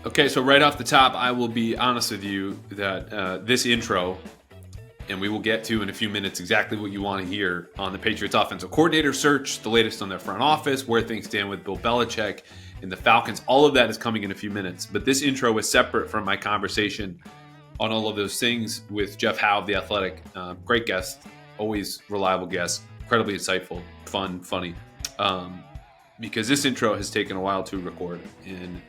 Okay, so right off the top, I will be honest with you that this intro, and we will get to in a few minutes exactly what you want to hear on the Patriots offensive coordinator search, the latest on their front office, where things stand with Bill Belichick and the Falcons. All of that is coming in a few minutes. But this intro is separate from my conversation on all of those things with Jeff Howe of The Athletic. Great guest, always reliable guest, incredibly insightful, fun, funny. Because this intro has taken a while to record and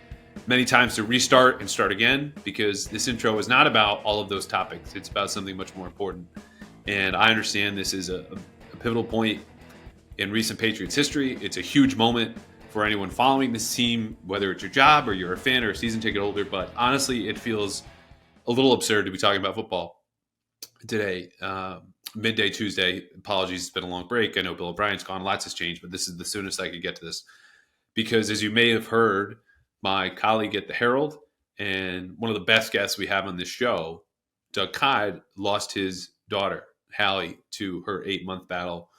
many times to restart and start again, because this intro is not about all of those topics. It's about something much more important. And I understand this is a pivotal point in recent Patriots history. It's a huge moment for anyone following this team, whether it's your job or you're a fan or a season ticket holder. But honestly, it feels a little absurd to be talking about football today, midday Tuesday. Apologies, it's been a long break. I know Bill O'Brien's gone, lots has changed, but this is the soonest I could get to this. Because as you may have heard, my colleague at the Herald and one of the best guests we have on this show, Hiy Cod, lost his daughter, Hiy, to her 8-month battle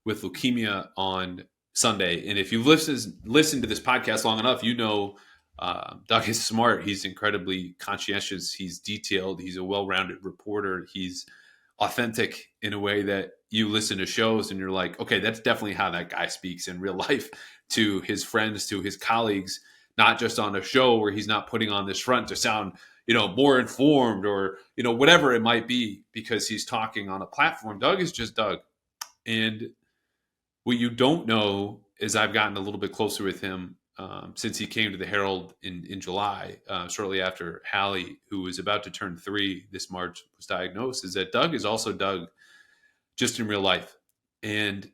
with leukemia on Sunday. And if you've listened to this podcast long enough, you know Hiy is smart. He's incredibly conscientious. He's detailed. He's a well-rounded reporter. He's authentic in a way that you listen to shows and you're like, okay, that's definitely how that guy speaks in real life to his friends, to his colleagues, not just on a show where he's not putting on this front to sound, more informed or, whatever it might be, because he's talking on a platform. Hiy is just Hiy. And what you don't know is I've gotten a little bit closer with him since he came to the Herald in July, shortly after Hiy, who was about to turn 3 this March, was diagnosed, is that Hiy is also Hiy just in real life. And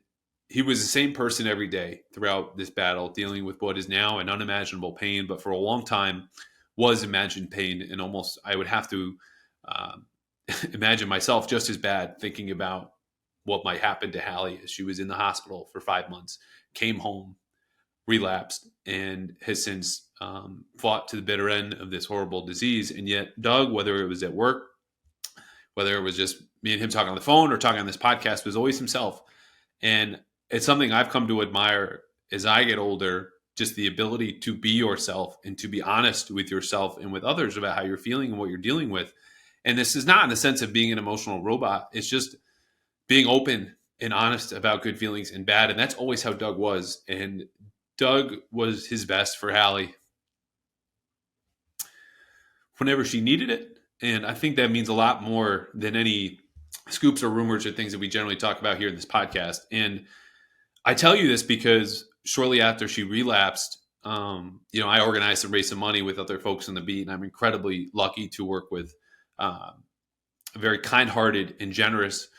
he was the same person every day throughout this battle, dealing with what is now an unimaginable pain, but for a long time was imagined pain. And almost, I would have to imagine myself just as bad, thinking about what might happen to Hiy as she was in the hospital for 5 months, came home, relapsed, and has since fought to the bitter end of this horrible disease. And yet Hiy, whether it was at work, whether it was just me and him talking on the phone or talking on this podcast, was always himself. And it's something I've come to admire as I get older, just the ability to be yourself and to be honest with yourself and with others about how you're feeling and what you're dealing with. And this is not in the sense of being an emotional robot. It's just being open and honest about good feelings and bad. And that's always how Hiy was. And Hiy was his best for Hiy whenever she needed it. And I think that means a lot more than any scoops or rumors or things that we generally talk about here in this podcast. And I tell you this because shortly after she relapsed, I organized to raise some money with other folks on the beat, and I'm incredibly lucky to work with very kind-hearted and generous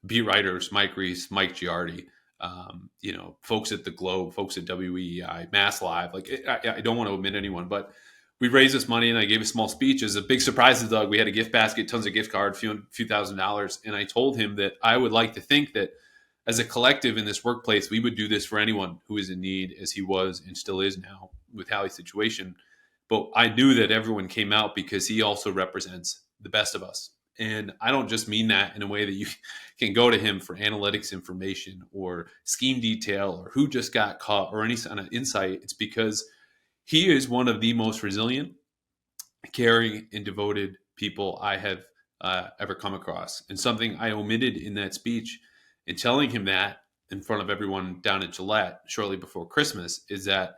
beat writers, Mike Reese, Mike Giardi, folks at the Globe, folks at WEEI, Mass Live. Like, I don't want to omit anyone, but we raised this money, and I gave a small speech as a big surprise to Hiy. We had a gift basket, tons of gift cards, few $1,000, and I told him that I would like to think that as a collective in this workplace, we would do this for anyone who is in need, as he was and still is now with Hiy's situation. But I knew that everyone came out because he also represents the best of us. And I don't just mean that in a way that you can go to him for analytics information or scheme detail or who just got caught or any kind of insight. It's because he is one of the most resilient, caring, and devoted people I have ever come across. And something I omitted in that speech, and telling him that in front of everyone down at Gillette shortly before Christmas, is that,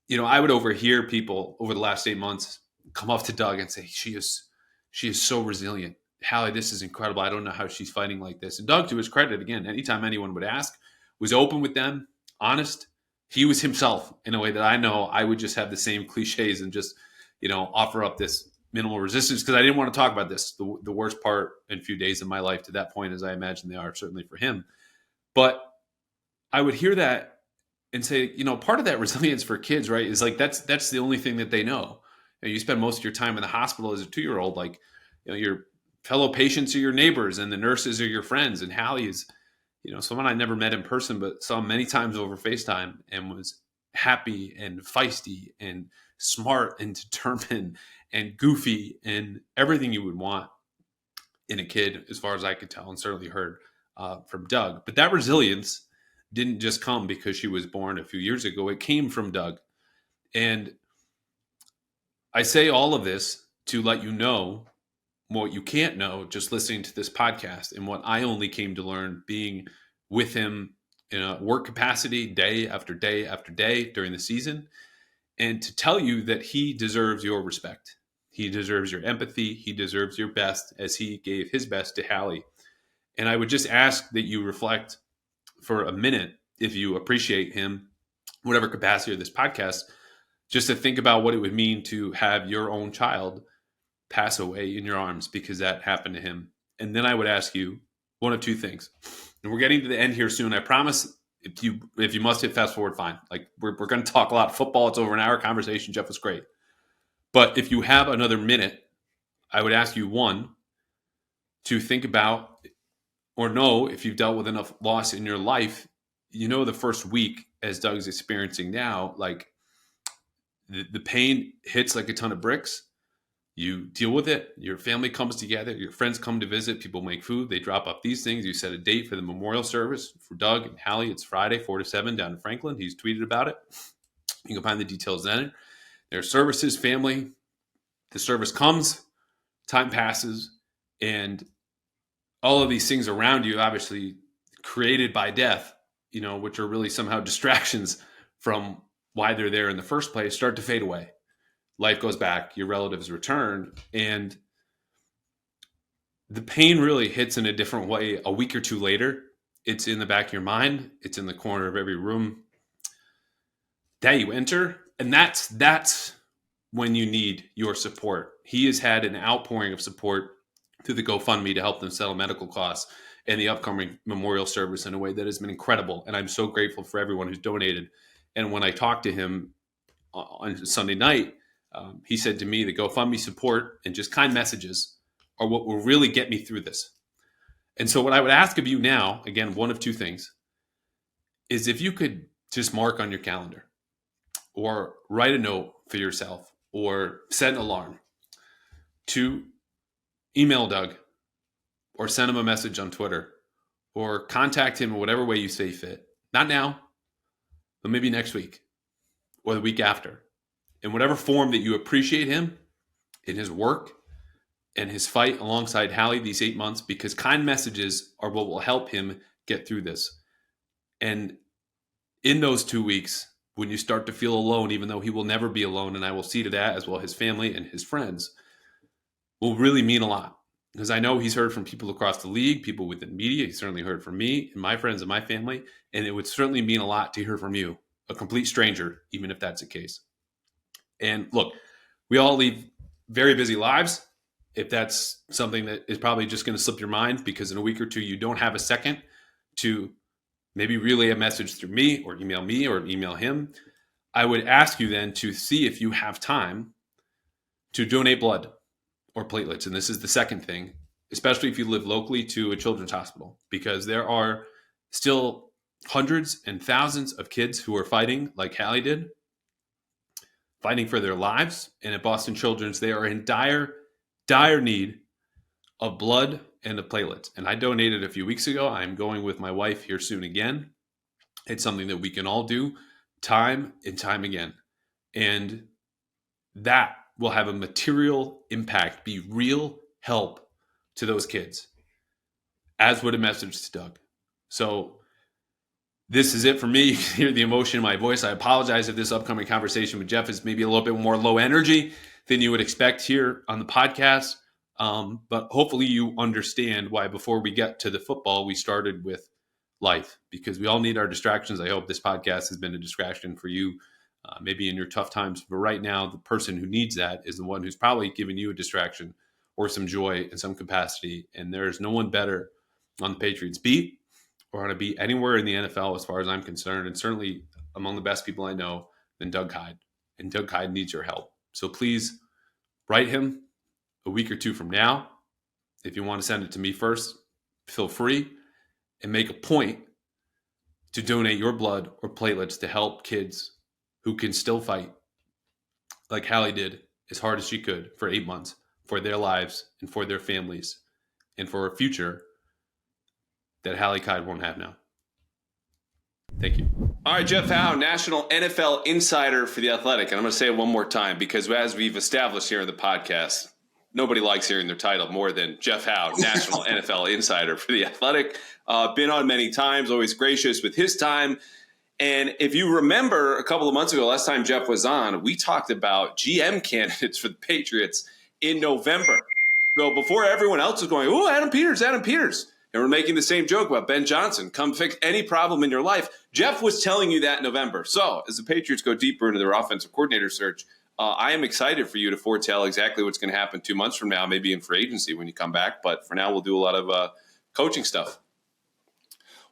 I would overhear people over the last 8 months come up to Hiy and say, she is so resilient. Hiy, this is incredible. I don't know how she's fighting like this. And Hiy, to his credit, again, anytime anyone would ask, was open with them, honest. He was himself in a way that I know I would just have the same cliches and just, offer up this minimal resistance, because I didn't want to talk about this, the worst part and few days of my life to that point, as I imagine they are certainly for him. But I would hear that and say, part of that resilience for kids, right, is like that's the only thing that they know. You spend most of your time in the hospital as a 2-year-old, like, your fellow patients are your neighbors and the nurses are your friends. And Hiy is, someone I never met in person, but saw many times over FaceTime, and was happy and feisty and smart and determined and goofy and everything you would want in a kid, as far as I could tell, and certainly heard from Hiy. But that resilience didn't just come because she was born a few years ago. It came from Hiy. And I say all of this to let you know what you can't know just listening to this podcast, and what I only came to learn being with him in a work capacity day after day after day during the season, and to tell you that he deserves your respect. He deserves your empathy. He deserves your best, as he gave his best to Hiy. And I would just ask that you reflect for a minute, if you appreciate him, whatever capacity of this podcast, just to think about what it would mean to have your own child pass away in your arms because that happened to him. And then I would ask you one of two things. And we're getting to the end here soon. I promise. If you must hit fast forward, fine. Like we're going to talk a lot of football. It's over an hour conversation. Jeff was great. But if you have another minute, I would ask you, one, to think about or know if you've dealt with enough loss in your life. The first week, as Doug's experiencing now, like the pain hits like a ton of bricks. You deal with it. Your family comes together. Your friends come to visit. People make food. They drop off these things. You set a date for the memorial service for Doug and Hiy. It's Friday, 4 to 7 down in Franklin. He's tweeted about it. You can find the details then. There's services, family. The service comes. Time passes. And all of these things around you, obviously created by death, which are really somehow distractions from why they're there in the first place, start to fade away. Life goes back, your relatives return, and the pain really hits in a different way a week or two later. It's in the back of your mind. It's in the corner of every room that you enter, and that's when you need your support. He has had an outpouring of support through the GoFundMe to help them settle medical costs and the upcoming memorial service in a way that has been incredible, and I'm so grateful for everyone who's donated. And when I talked to him on Sunday night, he said to me, the GoFundMe support and just kind messages are what will really get me through this. And so what I would ask of you now, again, one of two things, is if you could just mark on your calendar or write a note for yourself or set an alarm to email Doug or send him a message on Twitter or contact him in whatever way you see fit. Not now, but maybe next week or the week after. In whatever form that you appreciate him in his work and his fight alongside Hiy these 8 months, because kind messages are what will help him get through this. And in those 2 weeks, when you start to feel alone, even though he will never be alone, and I will see to that, as well as his family and his friends, will really mean a lot. Because I know he's heard from people across the league, people within media. He certainly heard from me and my friends and my family. And it would certainly mean a lot to hear from you, a complete stranger, even if that's the case. And look, we all lead very busy lives. If that's something that is probably just going to slip your mind because in a week or two you don't have a second to maybe relay a message through me or email him, I would ask you then to see if you have time to donate blood or platelets. And this is the second thing, especially if you live locally to a children's hospital, because there are still hundreds and thousands of kids who are fighting like Hiy did, fighting for their lives. And at Boston Children's, they are in dire need of blood and of platelets. And I donated a few weeks ago. I'm going with my wife here soon again. It's something that we can all do time and time again. And that will have a material impact, be real help to those kids, as would a message to Doug. So this is it for me. You can hear the emotion in my voice. I apologize if this upcoming conversation with Jeff is maybe a little bit more low energy than you would expect here on the podcast. But hopefully you understand why before we get to the football, we started with life, because we all need our distractions. I hope this podcast has been a distraction for you, maybe in your tough times. But right now, the person who needs that is the one who's probably giving you a distraction or some joy in some capacity. And there's no one better on the Patriots beat or on a beat anywhere in the NFL, as far as I'm concerned, and certainly among the best people I know, than Doug Hiy. And Doug Hiy needs your help. So please write him a week or two from now. If you want to send it to me first, feel free, and make a point to donate your blood or platelets to help kids who can still fight like Hiy did as hard as she could for 8 months for their lives and for their families and for a future that Hiy Cod won't have now. Thank you. All right, Jeff Howe, National NFL Insider for The Athletic. And I'm going to say it one more time because as we've established here in the podcast, nobody likes hearing their title more than Jeff Howe, National NFL Insider for The Athletic. Been on many times, always gracious with his time. And if you remember a couple of months ago, last time Jeff was on, we talked about GM candidates for the Patriots in November. So before everyone else was going, oh, Adam Peters. And we're making the same joke about Ben Johnson. Come fix any problem in your life. Jeff was telling you that in November. So as the Patriots go deeper into their offensive coordinator search, I am excited for you to foretell exactly what's going to happen 2 months from now, maybe in free agency when you come back. But for now, we'll do a lot of coaching stuff.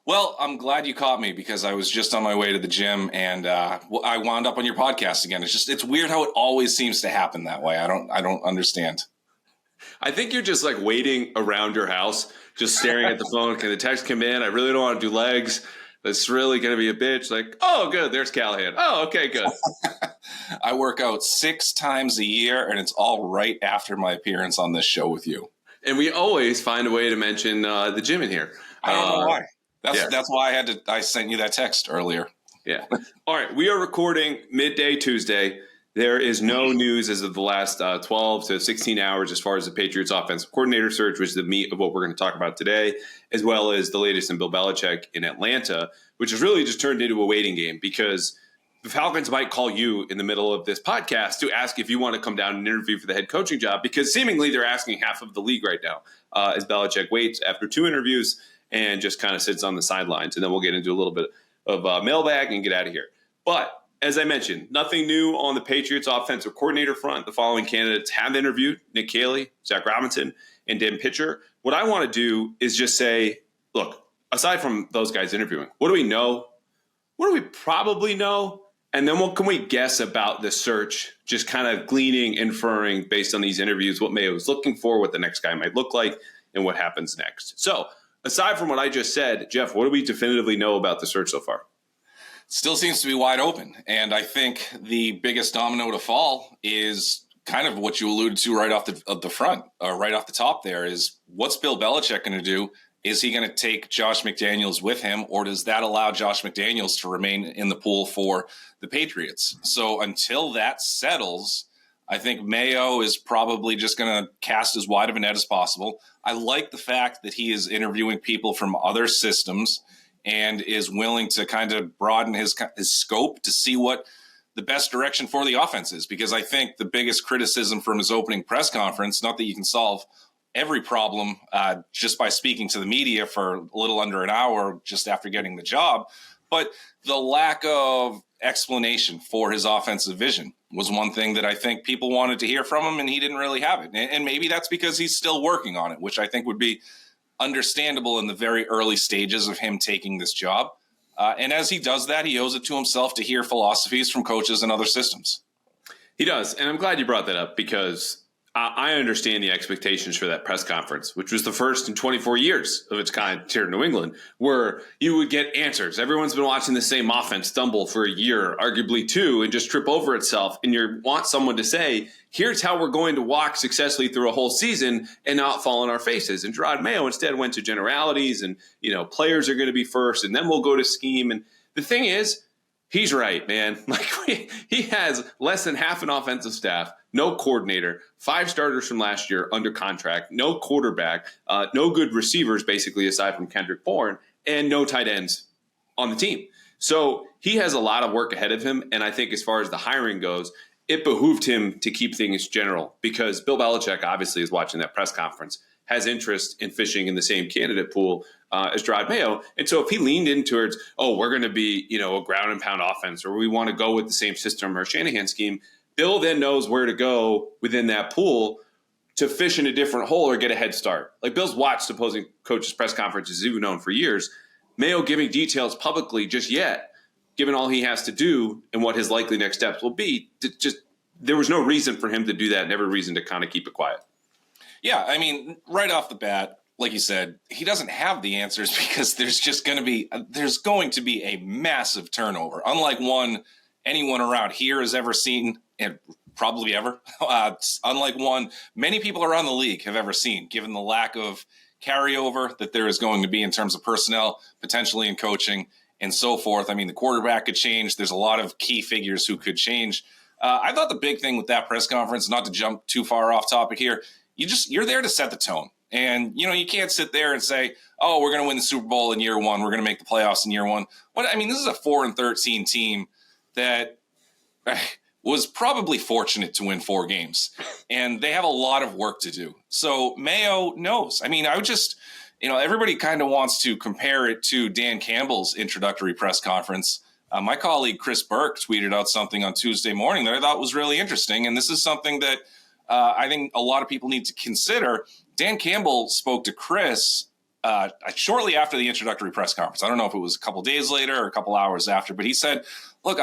Well, I'm glad you caught me because I was just on my way to the gym and I wound up on your podcast again. It's weird how it always seems to happen that way. I don't understand. I think you're just like waiting around your house, just staring at the phone. Can the text come in? I really don't want to do legs. That's really going to be a bitch. Like, oh, good. There's Callahan. Oh, okay, good. I work out 6 times a year, and it's all right after my appearance on this show with you. And we always find a way to mention the gym in here. I don't know why. That's why I sent you that text earlier. Yeah. All right. We are recording midday Tuesday. There is no news as of the last 12 to 16 hours as far as the Patriots offensive coordinator search, which is the meat of what we're going to talk about today, as well as the latest in Bill Belichick in Atlanta, which has really just turned into a waiting game because the Falcons might call you in the middle of this podcast to ask if you want to come down and interview for the head coaching job because seemingly they're asking half of the league right now as Belichick waits after 2 interviews and just kind of sits on the sidelines. And then we'll get into a little bit of mailbag and get out of here. But as I mentioned, nothing new on the Patriots offensive coordinator front. The following candidates have interviewed: Nick Caley, Zach Robinson, and Dan Pitcher. What I want to do is just say, look, aside from those guys interviewing, what do we know? What do we probably know? And then what can we guess about the search, just kind of gleaning, inferring based on these interviews, what Mayo is looking for, what the next guy might look like, and what happens next. So aside from what I just said, Jeff, what do we definitively know about the search so far? Still seems to be wide open. And I think the biggest domino to fall is kind of what you alluded to right off the front, right off the top there is what's Bill Belichick going to do? Is he going to take Josh McDaniels with him, or does that allow Josh McDaniels to remain in the pool for the Patriots? So until that settles, I think Mayo is probably just going to cast as wide of a net as possible. I like the fact that he is interviewing people from other systems and is willing to kind of broaden his scope to see what the best direction for the offense is. Because I think the biggest criticism from his opening press conference, not that you can solve every problem just by speaking to the media for a little under an hour just after getting the job, but the lack of explanation for his offensive vision was one thing that I think people wanted to hear from him, and he didn't really have it. And maybe that's because he's still working on it, which I think would be understandable in the very early stages of him taking this job. And as he does that, he owes it to himself to hear philosophies from coaches and other systems. He does. And I'm glad you brought that up because I understand the expectations for that press conference, which was the first in 24 years of its kind here in New England, where you would get answers. Everyone's been watching the same offense stumble for a year, arguably 2, and just trip over itself. And you want someone to say, here's how we're going to walk successfully through a whole season and not fall on our faces. And Gerard Mayo instead went to generalities and, players are going to be first, and then we'll go to scheme. And the thing is, he's right, man. He has less than half an offensive staff, no coordinator, 5 starters from last year under contract, no quarterback, no good receivers, basically, aside from Kendrick Bourne, and no tight ends on the team. So he has a lot of work ahead of him. And I think as far as the hiring goes, it behooved him to keep things general because Bill Belichick obviously is watching that press conference, has interest in fishing in the same candidate pool as Gerard Mayo. And so if he leaned in towards, we're going to be, a ground and pound offense, or we want to go with the same system or Shanahan scheme, Bill then knows where to go within that pool to fish in a different hole or get a head start. Like Bill's watched opposing coaches' press conferences, you've known for years. Mayo giving details publicly just yet, given all he has to do and what his likely next steps will be, there was no reason for him to do that and every reason to kind of keep it quiet. Yeah, I mean, right off the bat, like you said, he doesn't have the answers because there's going to be a massive turnover, unlike one anyone around here has ever seen, and probably ever. Unlike one many people around the league have ever seen, given the lack of carryover that there is going to be in terms of personnel, potentially in coaching, and so forth. I mean, the quarterback could change. There's a lot of key figures who could change. I thought the big thing with that press conference, not to jump too far off topic here, you're there to set the tone. And, you can't sit there and say, oh, we're going to win the Super Bowl in year one. We're going to make the playoffs in year one. This is a 4-13 team that was probably fortunate to win 4 games. And they have a lot of work to do. So Mayo knows. I would just, everybody kind of wants to compare it to Dan Campbell's introductory press conference. My colleague Chris Burke tweeted out something on Tuesday morning that I thought was really interesting. And this is something that I think a lot of people need to consider. Dan Campbell spoke to Chris shortly after the introductory press conference. I don't know if it was a couple days later or a couple hours after, but he said, look,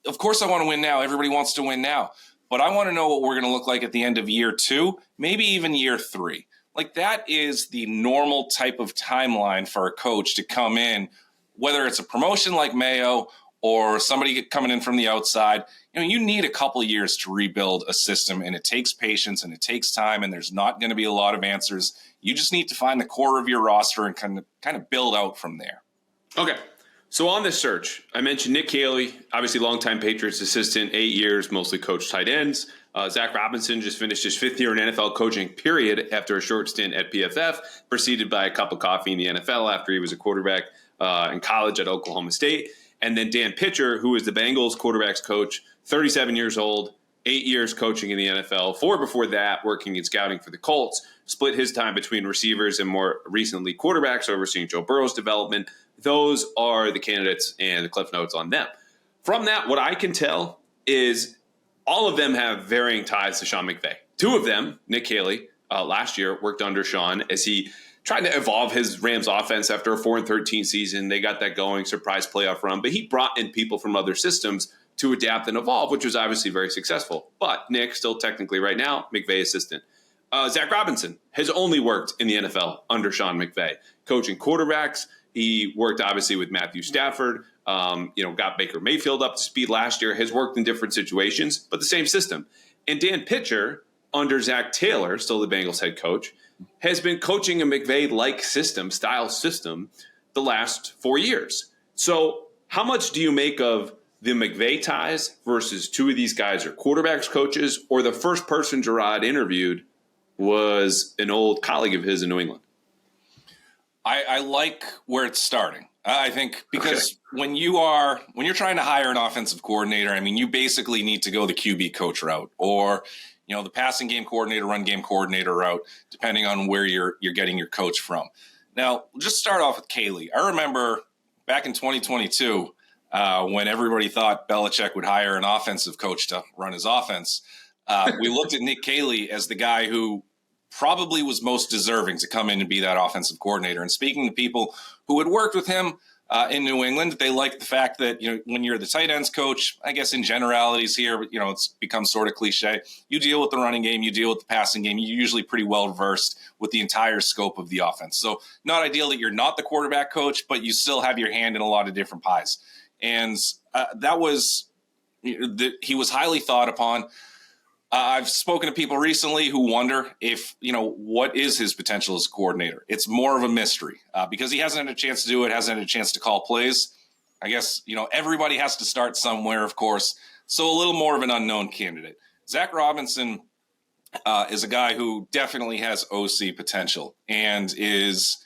of course I want to win now. Everybody wants to win now, but I want to know what we're going to look like at the end of year 2, maybe even year 3. Like, that is the normal type of timeline for a coach to come in, whether it's a promotion like Mayo or somebody coming in from the outside. You need a couple years to rebuild a system, and it takes patience and it takes time, and there's not going to be a lot of answers. You just need to find the core of your roster and kind of build out from there. Okay. So on this search, I mentioned Nick Caley, obviously longtime Patriots assistant, 8 years, mostly coached tight ends. Zach Robinson just finished his 5th year in NFL coaching, period, after a short stint at PFF, preceded by a cup of coffee in the NFL after he was a quarterback in college at Oklahoma State. And then Dan Pitcher, who is the Bengals quarterbacks coach, 37 years old, 8 years coaching in the NFL, 4 before that working in scouting for the Colts, split his time between receivers and more recently quarterbacks, overseeing Joe Burrow's development. Those are the candidates and the cliff notes on them. From that, what I can tell is all of them have varying ties to Sean McVay. 2 of them, Nick Caley, last year worked under Sean as he tried to evolve his Rams offense after a 4-13 season. They got that going, surprise playoff run, but he brought in people from other systems to adapt and evolve, which was obviously very successful. But Nick, still technically right now, McVay assistant. Zach Robinson has only worked in the NFL under Sean McVay, coaching quarterbacks. He worked obviously with Matthew Stafford, got Baker Mayfield up to speed last year, has worked in different situations, but the same system. And Dan Pitcher, under Zach Taylor, still the Bengals head coach, has been coaching a McVay-like style system, the last 4 years. So how much do you make of the McVay ties versus 2 of these guys are quarterbacks coaches, or the first person Gerard interviewed was an old colleague of his in New England? I like where it's starting. I think because when you're trying to hire an offensive coordinator, you basically need to go the QB coach route, or the passing game coordinator, run game coordinator route, depending on where you're getting your coach from. Now, just start off with Caley. I remember back in 2022 when everybody thought Belichick would hire an offensive coach to run his offense. We looked at Nick Caley as the guy who probably was most deserving to come in and be that offensive coordinator. And speaking to people who had worked with him in New England, they liked the fact that, when you're the tight ends coach, I guess in generalities here, but, it's become sort of cliche. You deal with the running game, you deal with the passing game. You're usually pretty well versed with the entire scope of the offense. So not ideal that you're not the quarterback coach, but you still have your hand in a lot of different pies. And that was, he was highly thought upon. I've spoken to people recently who wonder if, what is his potential as a coordinator? It's more of a mystery because he hasn't had a chance to do it, hasn't had a chance to call plays. I guess, everybody has to start somewhere, of course. So a little more of an unknown candidate. Zach Robinson is a guy who definitely has OC potential and is,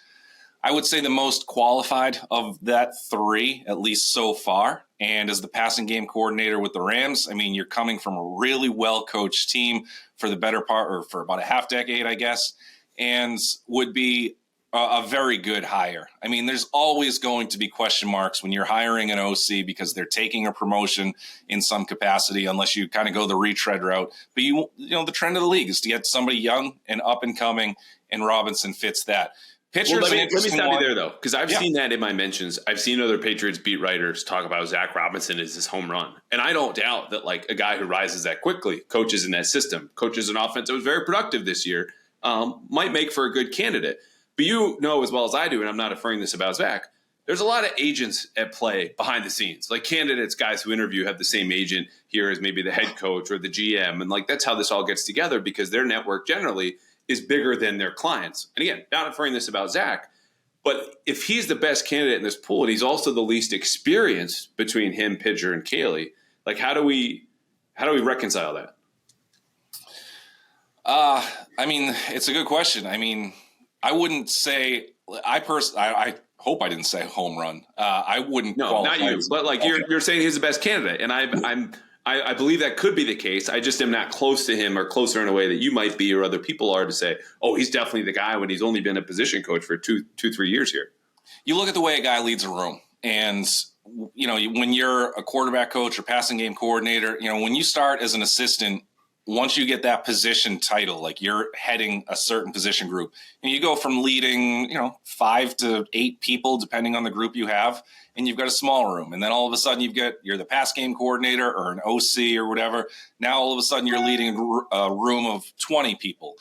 I would say, the most qualified of that 3, at least so far. And as the passing game coordinator with the Rams, you're coming from a really well-coached team for the better part, or for about a half decade, I guess, and would be a very good hire. There's always going to be question marks when you're hiring an OC because they're taking a promotion in some capacity, unless you kind of go the retread route. But the trend of the league is to get somebody young and up and coming, and Robinson fits that. Well, let me stop you there, though, because I've seen that in my mentions. I've seen other Patriots beat writers talk about Zach Robinson as his home run. And I don't doubt that, a guy who rises that quickly, coaches in that system, coaches an offense that was very productive this year, might make for a good candidate. But you know as well as I do, and I'm not inferring this about Zach, there's a lot of agents at play behind the scenes. Candidates, guys who interview have the same agent here as maybe the head coach or the GM. And, that's how this all gets together, because their network generally is bigger than their clients. And again, not inferring this about Zach, But if he's the best candidate in this pool and he's also the least experienced between him, Pidger, and Caley, like how do we reconcile that? I mean, it's a good question. I mean, I wouldn't say I hope I didn't say home run. I wouldn't. No, not you. But like you're saying he's the best candidate, and I believe that could be the case. I just am not close to him or closer in a way that you might be or other people are to say, oh, he's definitely the guy when he's only been a position coach for 3 years here. You look at the way a guy leads a room, and when you're a quarterback coach or passing game coordinator, when you start as an assistant. Once you get that position title, like you're heading a certain position group, and you go from leading, 5 to 8 people, depending on the group you have, and you've got a small room. And then all of a sudden you're the pass game coordinator or an OC or whatever. Now all of a sudden you're leading a room of 20 people.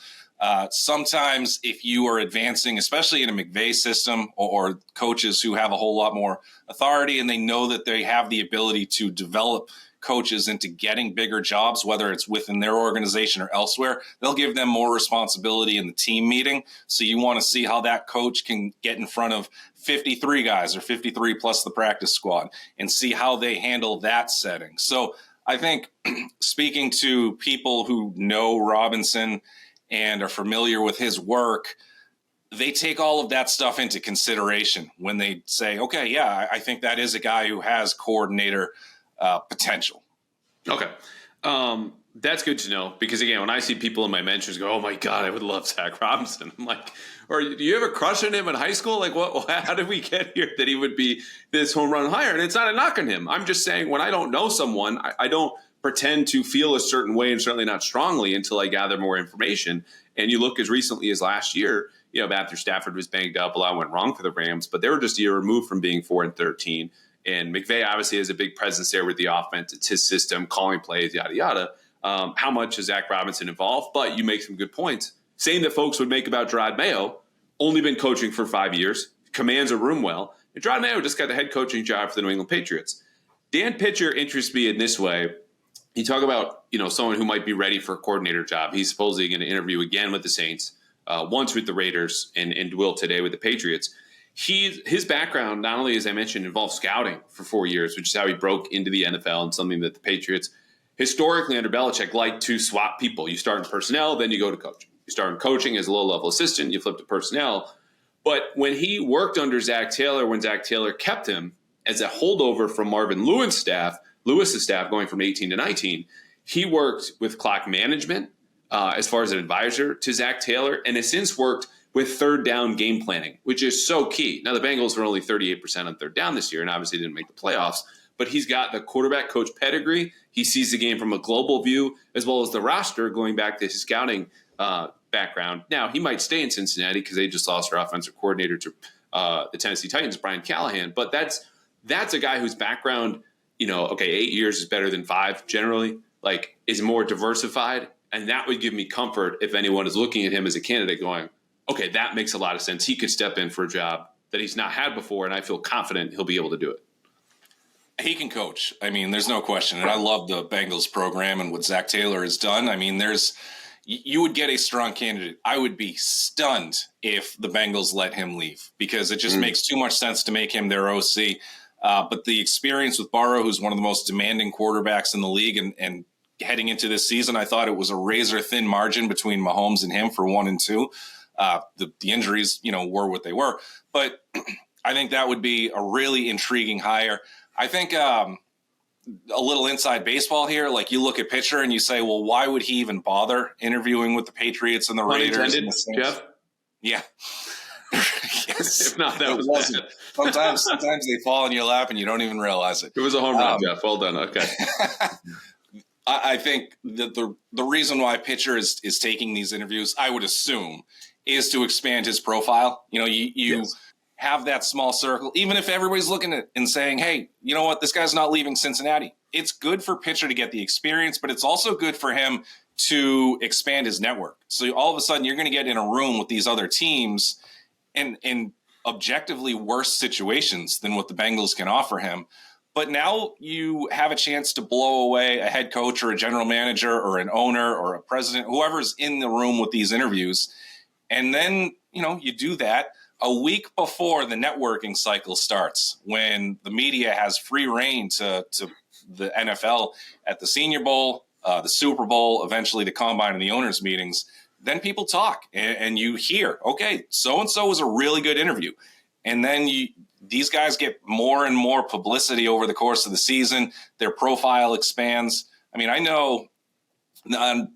Sometimes if you are advancing, especially in a McVay system or coaches who have a whole lot more authority and they know that they have the ability to develop coaches into getting bigger jobs, whether it's within their organization or elsewhere, they'll give them more responsibility in the team meeting. So you want to see how that coach can get in front of 53 guys or 53 plus the practice squad and see how they handle that setting. So I think speaking to people who know Robinson and are familiar with his work, they take all of that stuff into consideration when they say, okay, yeah, I think that is a guy who has coordinator potential. Okay. That's good to know because, again, when I see people in my mentors go, oh, my God, I would love Zach Robinson. I'm like, or do you have a crush on him in high school? Like, how did we get here that he would be this home run hire? And it's not a knock on him. I'm just saying when I don't know someone, I don't pretend to feel a certain way and certainly not strongly until I gather more information. And you look as recently as last year, Matthew Stafford was banged up. A lot went wrong for the Rams, but they were just a year removed from being 4-13. And McVay obviously has a big presence there with the offense. It's his system, calling plays, yada, yada. How much is Zach Robinson involved? But you make some good points. Same that folks would make about Gerard Mayo, only been coaching for 5 years, commands a room well. And Gerard Mayo just got the head coaching job for the New England Patriots. Dan Pitcher interests me in this way. You talk about, someone who might be ready for a coordinator job. He's supposedly going to interview again with the Saints, once with the Raiders, and will today with the Patriots. His background, not only, as I mentioned, involved scouting for 4 years, which is how he broke into the NFL and something that the Patriots historically under Belichick like to swap people. You start in personnel, then you go to coaching. You start in coaching as a low-level assistant, you flip to personnel. But when he worked under Zach Taylor, when Zach Taylor kept him as a holdover from Marvin Lewis's staff going from 18 to 19, he worked with clock management as far as an advisor to Zach Taylor and has since worked with third down game planning, which is so key. Now, the Bengals were only 38% on third down this year and obviously didn't make the playoffs, but he's got the quarterback coach pedigree. He sees the game from a global view as well as the roster going back to his scouting background. Now, he might stay in Cincinnati because they just lost their offensive coordinator to the Tennessee Titans, Brian Callahan. But that's a guy whose background, 8 years is better than 5 generally, like is more diversified. And that would give me comfort if anyone is looking at him as a candidate going, okay, that makes a lot of sense. He could step in for a job that he's not had before, and I feel confident he'll be able to do it. He can coach. I mean, there's no question. And I love the Bengals program and what Zach Taylor has done. I mean, you would get a strong candidate. I would be stunned if the Bengals let him leave because it just makes too much sense to make him their OC. But the experience with Burrow, who's one of the most demanding quarterbacks in the league, and heading into this season, I thought it was a razor-thin margin between Mahomes and him for 1 and 2. The injuries, were what they were. But I think that would be a really intriguing hire. I think a little inside baseball here, like you look at Pitcher and you say, well, why would he even bother interviewing with the Patriots and the Raiders? And the Jeff? Yeah. Yes. If not, that was wasn't. Sometimes they fall in your lap and you don't even realize it. It was a home run, Jeff. Well done. Okay. I think that the reason why Pitcher is taking these interviews, I would assume, is to expand his profile. You yes. Have that small circle, even if everybody's looking at it and saying, hey, you know what, this guy's not leaving Cincinnati. It's good for Pitcher to get the experience, but it's also good for him to expand his network. So all of a sudden you're going to get in a room with these other teams in objectively worse situations than what the Bengals can offer him. But now you have a chance to blow away a head coach or a general manager or an owner or a president, whoever's in the room with these interviews. And then, you do that. a week before the networking cycle starts, when the media has free reign to the NFL at the Senior Bowl, the Super Bowl, eventually the Combine and the owners' meetings, then people talk and you hear, okay, so-and-so was a really good interview. And then these guys get more and more publicity over the course of the season. Their profile expands. I mean, I know I'm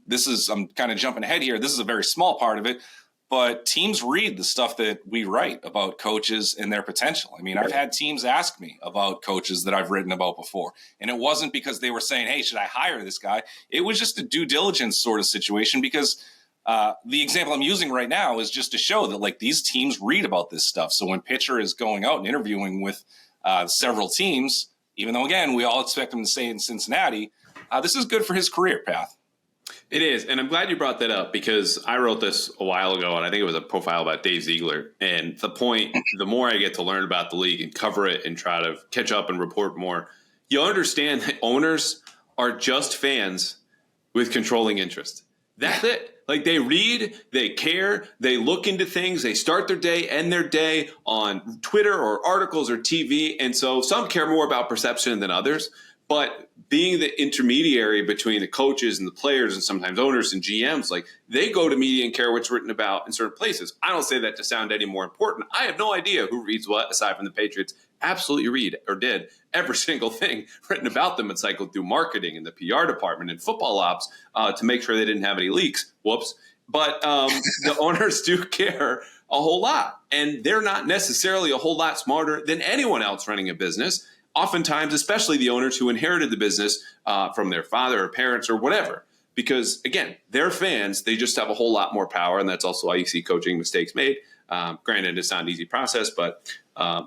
kind of jumping ahead here. This is a very small part of it, but teams read the stuff that we write about coaches and their potential. I mean, I've had teams ask me about coaches that I've written about before, and it wasn't because they were saying, hey, should I hire this guy? It was just a due diligence sort of situation, because the example I'm using right now is just to show that, like, these teams read about this stuff. So when Pitcher is going out and interviewing with several teams, even though, again, we all expect him to stay in Cincinnati, this is good for his career path. It is, and I'm glad you brought that up, because I wrote this a while ago, and I think it was a profile about Dave Ziegler. And the more I get to learn about the league and cover it and try to catch up and report more, you'll understand that owners are just fans with controlling interest. That's it. Like, they read, they care, they look into things, they start their day, end their day on Twitter or articles or TV. And so some care more about perception than others. But being the intermediary between the coaches and the players, and sometimes owners and GMs, like, they go to media and care what's written about in certain places. I don't say that to sound any more important. I have no idea who reads what, aside from the Patriots. Absolutely read, or did, every single thing written about them and cycled through marketing and the PR department and football ops to make sure they didn't have any leaks. Whoops. But the owners do care a whole lot. And they're not necessarily a whole lot smarter than anyone else running a business. Oftentimes, especially the owners who inherited the business from their father or parents or whatever. Because, again, they're fans. They just have a whole lot more power. And that's also why you see coaching mistakes made. Granted, it's not an easy process, but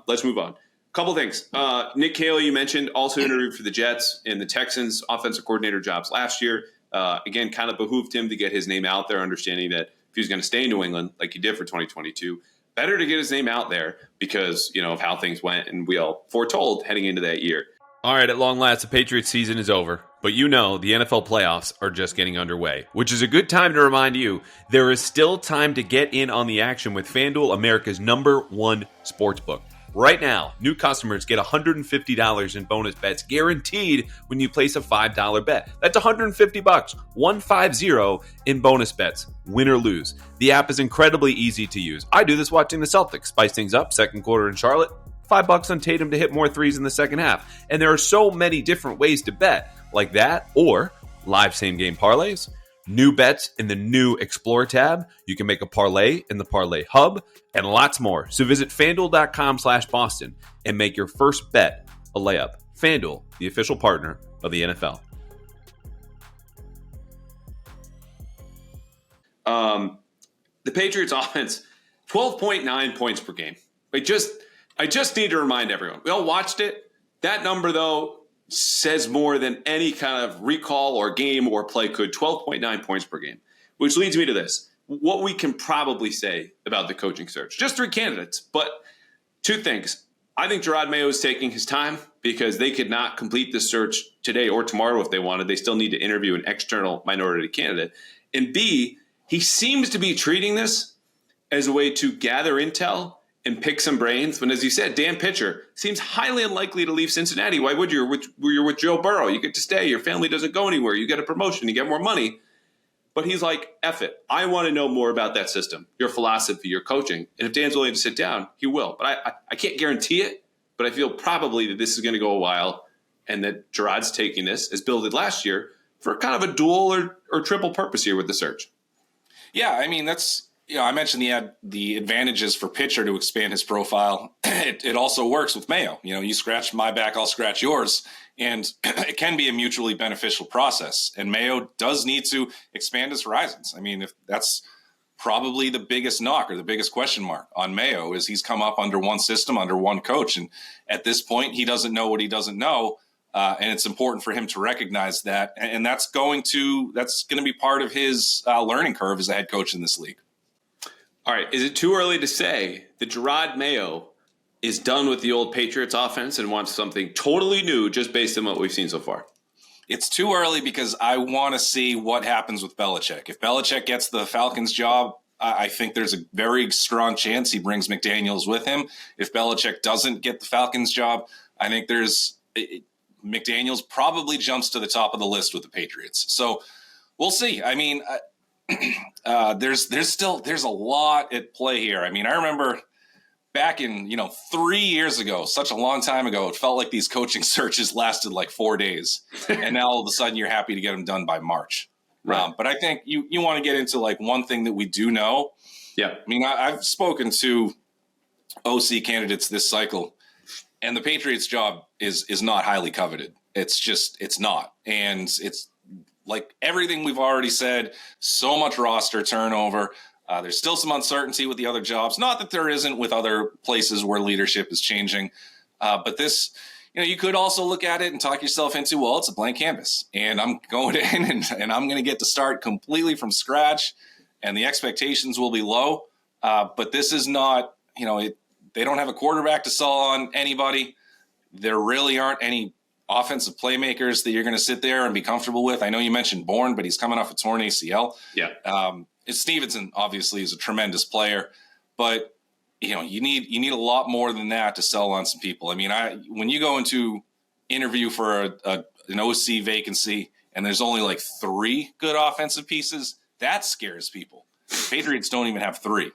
let's move on. Couple things. Nick Caley, you mentioned, also interviewed for the Jets and the Texans offensive coordinator jobs last year. Again, kind of behooved him to get his name out there, understanding that if he was going to stay in New England like he did for 2022, better to get his name out there because, of how things went, and we all foretold heading into that year. All right, at long last, the Patriots season is over, but the NFL playoffs are just getting underway, which is a good time to remind you there is still time to get in on the action with FanDuel, America's #1 sportsbook. Right now, new customers get $150 in bonus bets guaranteed when you place a $5 bet. That's $150, 150 in bonus bets, win or lose. The app is incredibly easy to use. I do this watching the Celtics spice things up, second quarter in Charlotte. $5 on Tatum to hit more threes in the second half. And there are so many different ways to bet, like that, or live same-game parlays, new bets in the new Explore tab. You can make a parlay in the Parlay Hub, and lots more. So visit FanDuel.com/Boston and make your first bet a layup. FanDuel, the official partner of the NFL. The Patriots offense, 12.9 points per game. I just need to remind everyone. We all watched it. That number, though, says more than any kind of recall or game or play could. 12.9 points per game, which leads me to this. What we can probably say about the coaching search. Just 3 candidates, but 2 things. I think Jerod Mayo is taking his time because they could not complete this search today or tomorrow if they wanted. They still need to interview an external minority candidate. And B, he seems to be treating this as a way to gather intel and pick some brains. When, as you said, Dan Pitcher seems highly unlikely to leave Cincinnati. Why would you? You're with Joe Burrow. You get to stay. Your family doesn't go anywhere. You get a promotion. You get more money. But he's like, F it. I want to know more about that system, your philosophy, your coaching. And if Dan's willing to sit down, he will. But I can't guarantee it. But I feel probably that this is going to go a while and that Gerod's taking this, as Bill did last year, for kind of a dual or triple purpose here with the search. Yeah, I mean, that's... I mentioned the advantages for Pitcher to expand his profile. It also works with Mayo. You scratch my back, I'll scratch yours. And it can be a mutually beneficial process. And Mayo does need to expand his horizons. I mean, if that's probably the biggest knock or the biggest question mark on Mayo is he's come up under one system, under one coach. And at this point, he doesn't know what he doesn't know. And it's important for him to recognize that. And that's going to be part of his learning curve as a head coach in this league. All right, is it too early to say that Jerod Mayo is done with the old Patriots offense and wants something totally new just based on what we've seen so far? It's too early because I want to see what happens with Belichick. If Belichick gets the Falcons job, I think there's a very strong chance he brings McDaniels with him. If Belichick doesn't get the Falcons job, I think McDaniels probably jumps to the top of the list with the Patriots. So we'll see. I mean, there's a lot at play here. I mean, I remember back in 3 years ago, such a long time ago, it felt like these coaching searches lasted like 4 days, and now all of a sudden you're happy to get them done by March. Right. But I think you want to get into like one thing that we do know. Yeah. I mean, I've spoken to OC candidates this cycle, and the Patriots job is not highly coveted. It's not. And it's like everything we've already said, so much roster turnover. There's still some uncertainty with the other jobs. Not that there isn't with other places where leadership is changing. But this, you could also look at it and talk yourself into, well, it's a blank canvas. And I'm going in and I'm going to get to start completely from scratch. And the expectations will be low. But this is not, they don't have a quarterback to sell on anybody. There really aren't any offensive playmakers that you're going to sit there and be comfortable with. I know you mentioned Bourne, but he's coming off a torn ACL. Yeah. Stevenson obviously is a tremendous player, but you need a lot more than that to sell on some people. I mean, when you go into interview for an OC vacancy and there's only like 3 good offensive pieces, that scares people. Patriots don't even have 3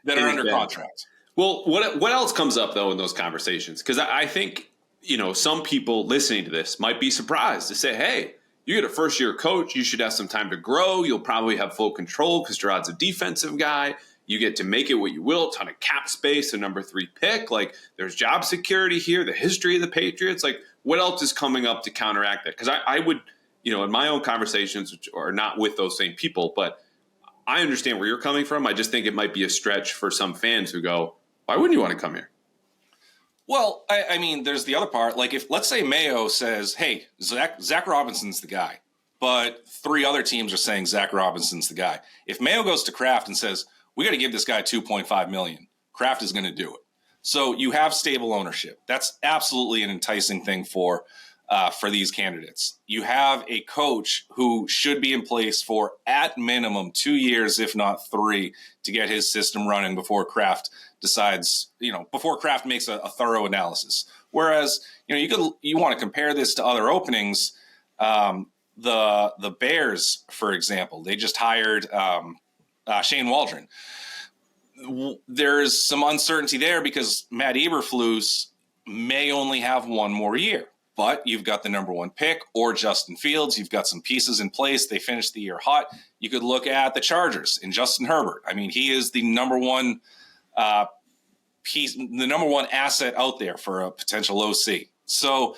that are under contract. Well, what else comes up though in those conversations? Because I think some people listening to this might be surprised to say, hey, you get a first-year coach, you should have some time to grow. You'll probably have full control because Gerard's a defensive guy. You get to make it what you will, ton of cap space, a number 3 pick. Like, there's job security here, the history of the Patriots. Like, what else is coming up to counteract that? Because I would, in my own conversations, which are not with those same people, but I understand where you're coming from. I just think it might be a stretch for some fans who go, why wouldn't you want to come here? Well, I mean, there's the other part. Like, if let's say Mayo says, hey, Zach Robinson's the guy, but 3 other teams are saying Zach Robinson's the guy. If Mayo goes to Kraft and says, we got to give this guy $2.5 million, Kraft is going to do it. So you have stable ownership. That's absolutely an enticing thing for these candidates. You have a coach who should be in place for at minimum 2 years, if not 3, to get his system running before Kraft decides, before Kraft makes a thorough analysis. Whereas, you want to compare this to other openings. The Bears, for example, they just hired Shane Waldron. There's some uncertainty there because Matt Eberflus may only have 1 more year. But you've got the number 1 pick or Justin Fields. You've got some pieces in place. They finished the year hot. You could look at the Chargers and Justin Herbert. I mean, he is the number 1 piece, the number 1 asset out there for a potential OC. So,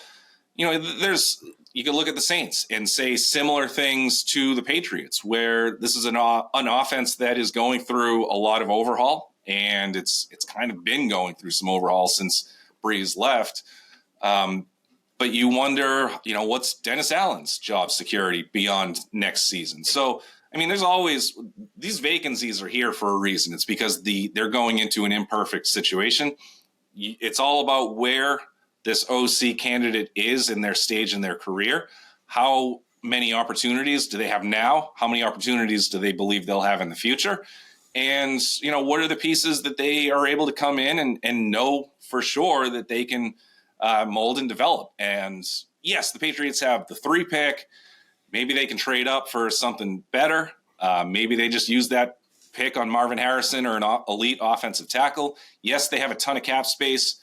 you could look at the Saints and say similar things to the Patriots, where this is an offense that is going through a lot of overhaul, and it's kind of been going through some overhaul since Breeze left. But you wonder, what's Dennis Allen's job security beyond next season? So, I mean, there's always these vacancies are here for a reason. It's because they're going into an imperfect situation. It's all about where this OC candidate is in their stage in their career. How many opportunities do they have now? How many opportunities do they believe they'll have in the future? And, what are the pieces that they are able to come in and know for sure that they can mold and develop. And yes, the Patriots have the 3 pick. Maybe they can trade up for something better. Maybe they just use that pick on Marvin Harrison or an elite offensive tackle. Yes, they have a ton of cap space.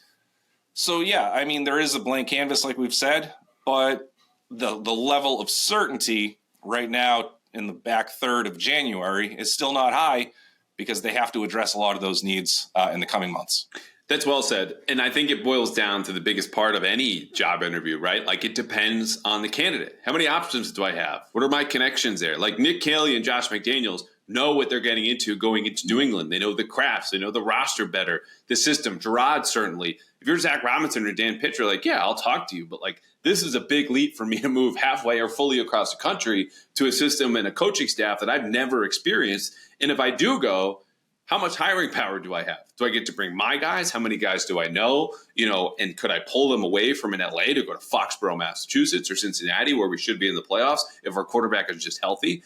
So yeah, I mean, there is a blank canvas like we've said, but the level of certainty right now in the back third of January is still not high because they have to address a lot of those needs in the coming months. That's well said. And I think it boils down to the biggest part of any job interview, right? Like, it depends on the candidate. How many options do I have? What are my connections there? Like, Nick Caley and Josh McDaniels know what they're getting into going into New England. They know the crafts. They know the roster better, the system. Gerard, certainly. If you're Zach Robinson or Dan Pitcher, like, yeah, I'll talk to you. But, like, this is a big leap for me to move halfway or fully across the country to a system and a coaching staff that I've never experienced. And if I do go, how much hiring power do I have? Do I get to bring my guys? How many guys do I know? And could I pull them away from an LA to go to Foxboro, Massachusetts, or Cincinnati, where we should be in the playoffs if our quarterback is just healthy?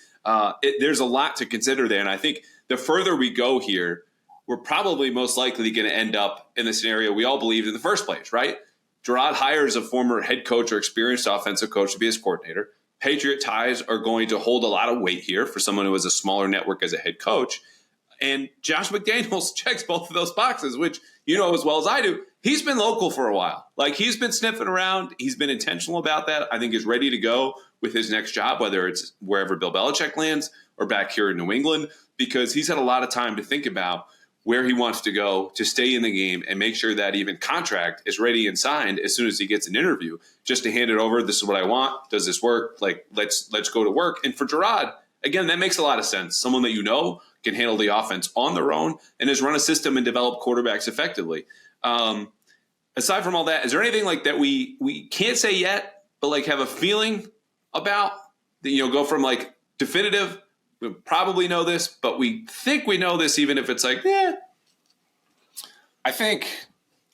There's a lot to consider there. And I think the further we go here, we're probably most likely going to end up in the scenario we all believed in the first place, right? Gerard hires a former head coach or experienced offensive coach to be his coordinator. Patriot ties are going to hold a lot of weight here for someone who has a smaller network as a head coach. And Josh McDaniels checks both of those boxes, which you know as well as I do. He's been local for a while. Like, he's been sniffing around. He's been intentional about that. I think he's ready to go with his next job, whether it's wherever Bill Belichick lands or back here in New England, because he's had a lot of time to think about where he wants to go to stay in the game and make sure that even contract is ready and signed as soon as he gets an interview, just to hand it over. This is what I want. Does this work? Like, let's go to work. And for Gerard, again, that makes a lot of sense. Someone that you know can handle the offense on their own and has run a system and developed quarterbacks effectively. Aside from all that, is there anything like that we can't say yet, but like have a feeling about that, you know, go from like definitive, we probably know this, but we think we know this, even if it's like, yeah. I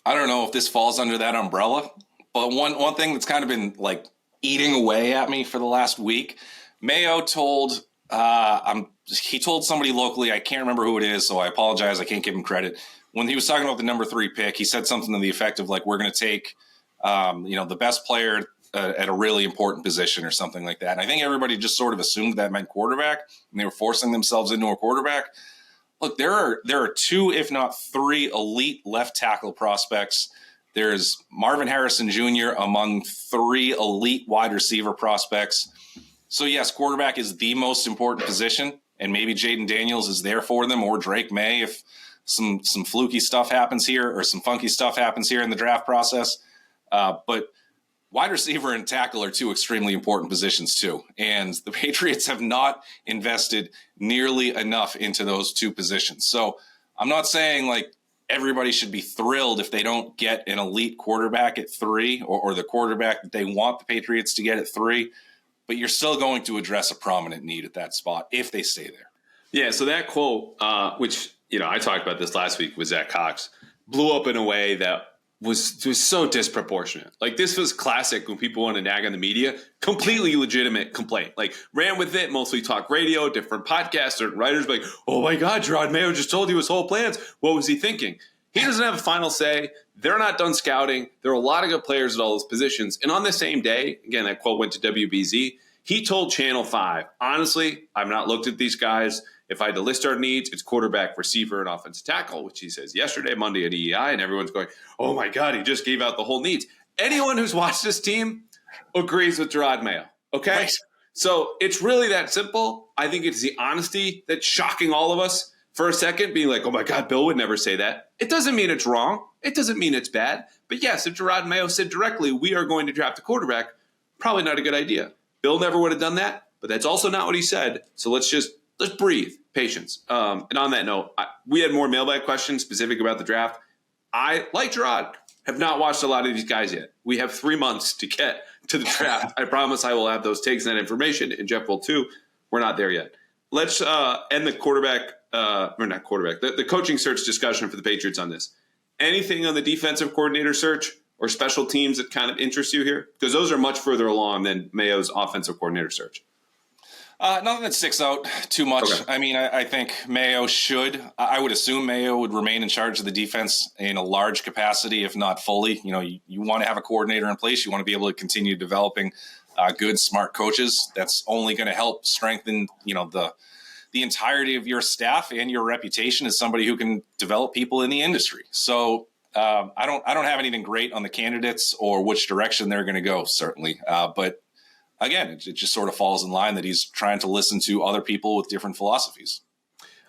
don't know if this falls under that umbrella, but one thing that's kind of been like eating away at me for the last week, Mayo told he told somebody locally, I can't remember who it is, so I apologize, I can't give him credit. When he was talking about the number 3 pick, he said something to the effect of like, we're going to take the best player at a really important position or something like that. And I think everybody just sort of assumed that meant quarterback, and they were forcing themselves into a quarterback. Look, there are 2, if not 3 elite left tackle prospects. There's Marvin Harrison Jr. among 3 elite wide receiver prospects. So yes, quarterback is the most important position, and maybe Jaden Daniels is there for them, or Drake May if some fluky stuff happens here or some funky stuff happens here in the draft process. But wide receiver and tackle are 2 extremely important positions too. And the Patriots have not invested nearly enough into those 2 positions. So I'm not saying like everybody should be thrilled if they don't get an elite quarterback at 3 or the quarterback that they want the Patriots to get at 3, but you're still going to address a prominent need at that spot if they stay there. Yeah, so that quote, which, you know, I talked about this last week with Zach Cox, blew up in a way that was so disproportionate. Like, this was classic when people want to nag on the media, completely legitimate complaint. Like, ran with it, mostly talk radio, different podcasts, certain writers like, oh my God, Gerard Mayo just told you his whole plans. What was he thinking? He doesn't have a final say. They're not done scouting. There are a lot of good players at all those positions. And on the same day, again, that quote went to WBZ, he told Channel 5, honestly, I've not looked at these guys. If I had to list our needs, it's quarterback, receiver, and offensive tackle, which he says yesterday, Monday at EEI, and everyone's going, oh my God, he just gave out the whole needs. Anyone who's watched this team agrees with Gerard Mayo, okay? Right. So it's really that simple. I think it's the honesty that's shocking all of us for a second, being like, oh my God, Bill would never say that. It doesn't mean it's wrong. It doesn't mean it's bad. But yes, if Gerard Mayo said directly, we are going to draft a quarterback, probably not a good idea. Bill never would have done that, but that's also not what he said. So let's breathe, patience. And on that note, we had more mailbag questions specific about the draft. I, like Gerard, have not watched a lot of these guys yet. We have 3 months to get to the draft. I promise I will have those takes and that information, and Jeff will too. We're not there yet. Let's end the the coaching search discussion for the Patriots on this. Anything on the defensive coordinator search or special teams that kind of interest you here? Because those are much further along than Mayo's offensive coordinator search. Nothing that sticks out too much. Okay. I mean, I think Mayo I would assume Mayo would remain in charge of the defense in a large capacity, if not fully. You know, you want to have a coordinator in place. You want to be able to continue developing good, smart coaches. That's only going to help strengthen, you know, the entirety of your staff and your reputation as somebody who can develop people in the industry. So I don't have anything great on the candidates or which direction they're going to go, certainly. But again, it just sort of falls in line that he's trying to listen to other people with different philosophies.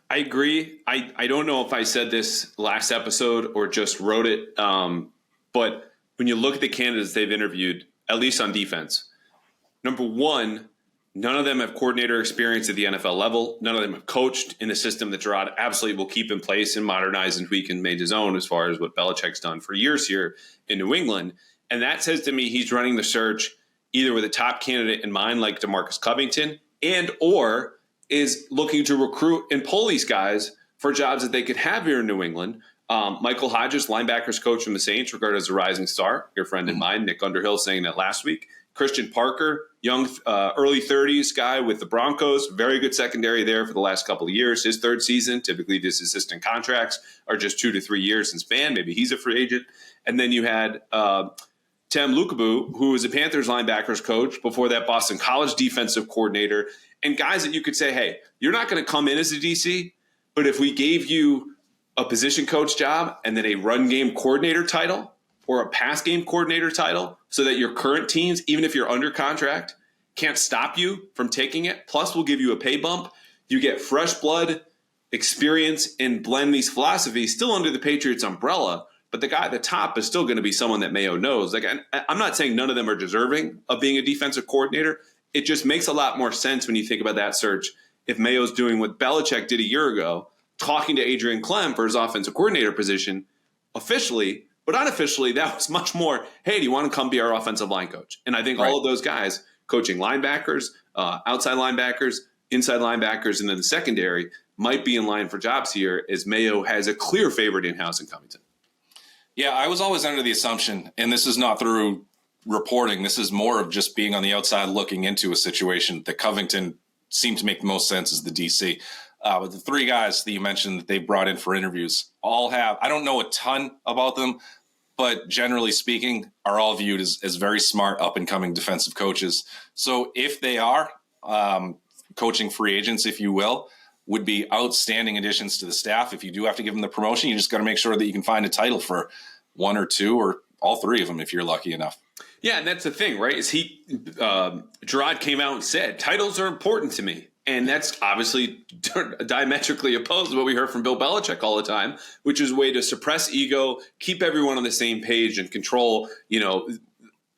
I agree. I don't know if I said this last episode or just wrote it, but when you look at the candidates they've interviewed, at least on defense, number one, none of them have coordinator experience at the NFL level. None of them have coached in the system that Gerard absolutely will keep in place and modernize and tweak and made his own, as far as what Belichick's done for years here in New England. And that says to me he's running the search either with a top candidate in mind, like DeMarcus Covington, and or is looking to recruit and pull these guys for jobs that they could have here in New England. Michael Hodges, linebackers coach from the Saints, regarded as a rising star. Your friend and mine, Nick Underhill, saying that last week. Christian Parker, young, early 30s guy with the Broncos, very good secondary there for the last couple of years. His third season, typically these assistant contracts are just 2 to 3 years in span. Maybe he's a free agent. And then you had Tem Lukabu, who was a Panthers linebackers coach, before that Boston College defensive coordinator, and guys that you could say, hey, you're not going to come in as a DC, but if we gave you a position coach job and then a run game coordinator title or a pass game coordinator title so that your current teams, even if you're under contract, can't stop you from taking it. Plus, we'll give you a pay bump. You get fresh blood, experience, and blend these philosophies still under the Patriots umbrella. But the guy at the top is still going to be someone that Mayo knows. Like, I'm not saying none of them are deserving of being a defensive coordinator. It just makes a lot more sense when you think about that search. If Mayo's doing what Belichick did a year ago, talking to Adrian Clem for his offensive coordinator position officially, but unofficially, that was much more, hey, do you want to come be our offensive line coach? And I think all of those guys coaching linebackers, outside linebackers, inside linebackers, and then the secondary might be in line for jobs here, as Mayo has a clear favorite in-house in Covington. Yeah, I was always under the assumption, and this is not through reporting, this is more of just being on the outside looking into a situation, that Covington seemed to make the most sense as the DC. But the three guys that you mentioned that they brought in for interviews all have, I don't know a ton about them, but generally speaking, are all viewed as very smart, up-and-coming defensive coaches. So if they are coaching free agents, if you will, would be outstanding additions to the staff. If you do have to give them the promotion, you just got to make sure that you can find a title for one or two or all three of them if you're lucky enough. Yeah, and that's the thing, right? Is Gerard came out and said, titles are important to me. And that's obviously diametrically opposed to what we heard from Bill Belichick all the time, which is a way to suppress ego, keep everyone on the same page, and control,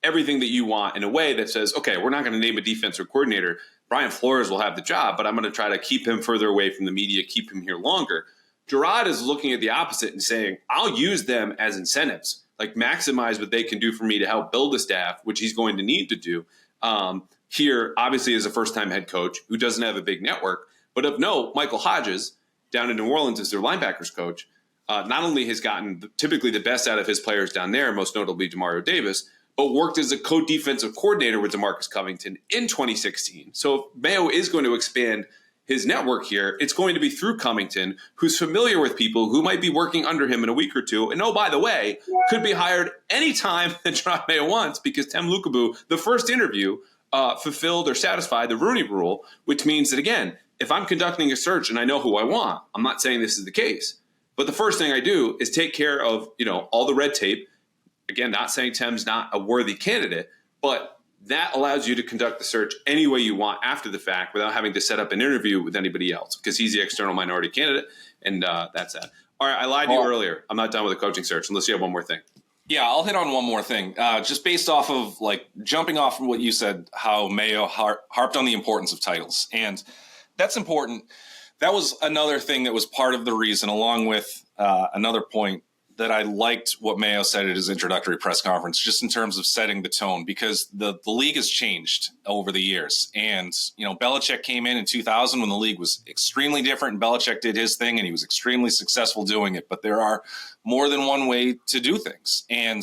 everything that you want in a way that says, okay, we're not going to name a defensive coordinator. Brian Flores will have the job, but I'm going to try to keep him further away from the media, keep him here longer. Gerard is looking at the opposite and saying, I'll use them as incentives, like maximize what they can do for me to help build a staff, which he's going to need to do. Here, obviously, as a first-time head coach who doesn't have a big network, but of note, Michael Hodges down in New Orleans as their linebackers coach, not only has gotten typically the best out of his players down there, most notably Demario Davis, but worked as a co-defensive coordinator with DeMarcus Covington in 2016. So if Mayo is going to expand his network here, it's going to be through Covington, who's familiar with people who might be working under him in a week or two. And oh, by the way, could be hired anytime that John Mayo wants, because Tem Lukabu, the first interview, fulfilled or satisfied the Rooney Rule, which means that, again, if I'm conducting a search and I know who I want, I'm not saying this is the case, but the first thing I do is take care of, all the red tape. Again, not saying Tem's not a worthy candidate, but that allows you to conduct the search any way you want after the fact without having to set up an interview with anybody else, because he's the external minority candidate, and that's that. All right, I lied to you earlier. I'm not done with the coaching search unless you have one more thing. Yeah, I'll hit on one more thing. Just based off of jumping off from what you said, how Mayo harped on the importance of titles. And that's important. That was another thing that was part of the reason, along with another point, that I liked what Mayo said at his introductory press conference, just in terms of setting the tone, because the league has changed over the years. And, Belichick came in 2000 when the league was extremely different, and Belichick did his thing, and he was extremely successful doing it. But there are more than one way to do things. And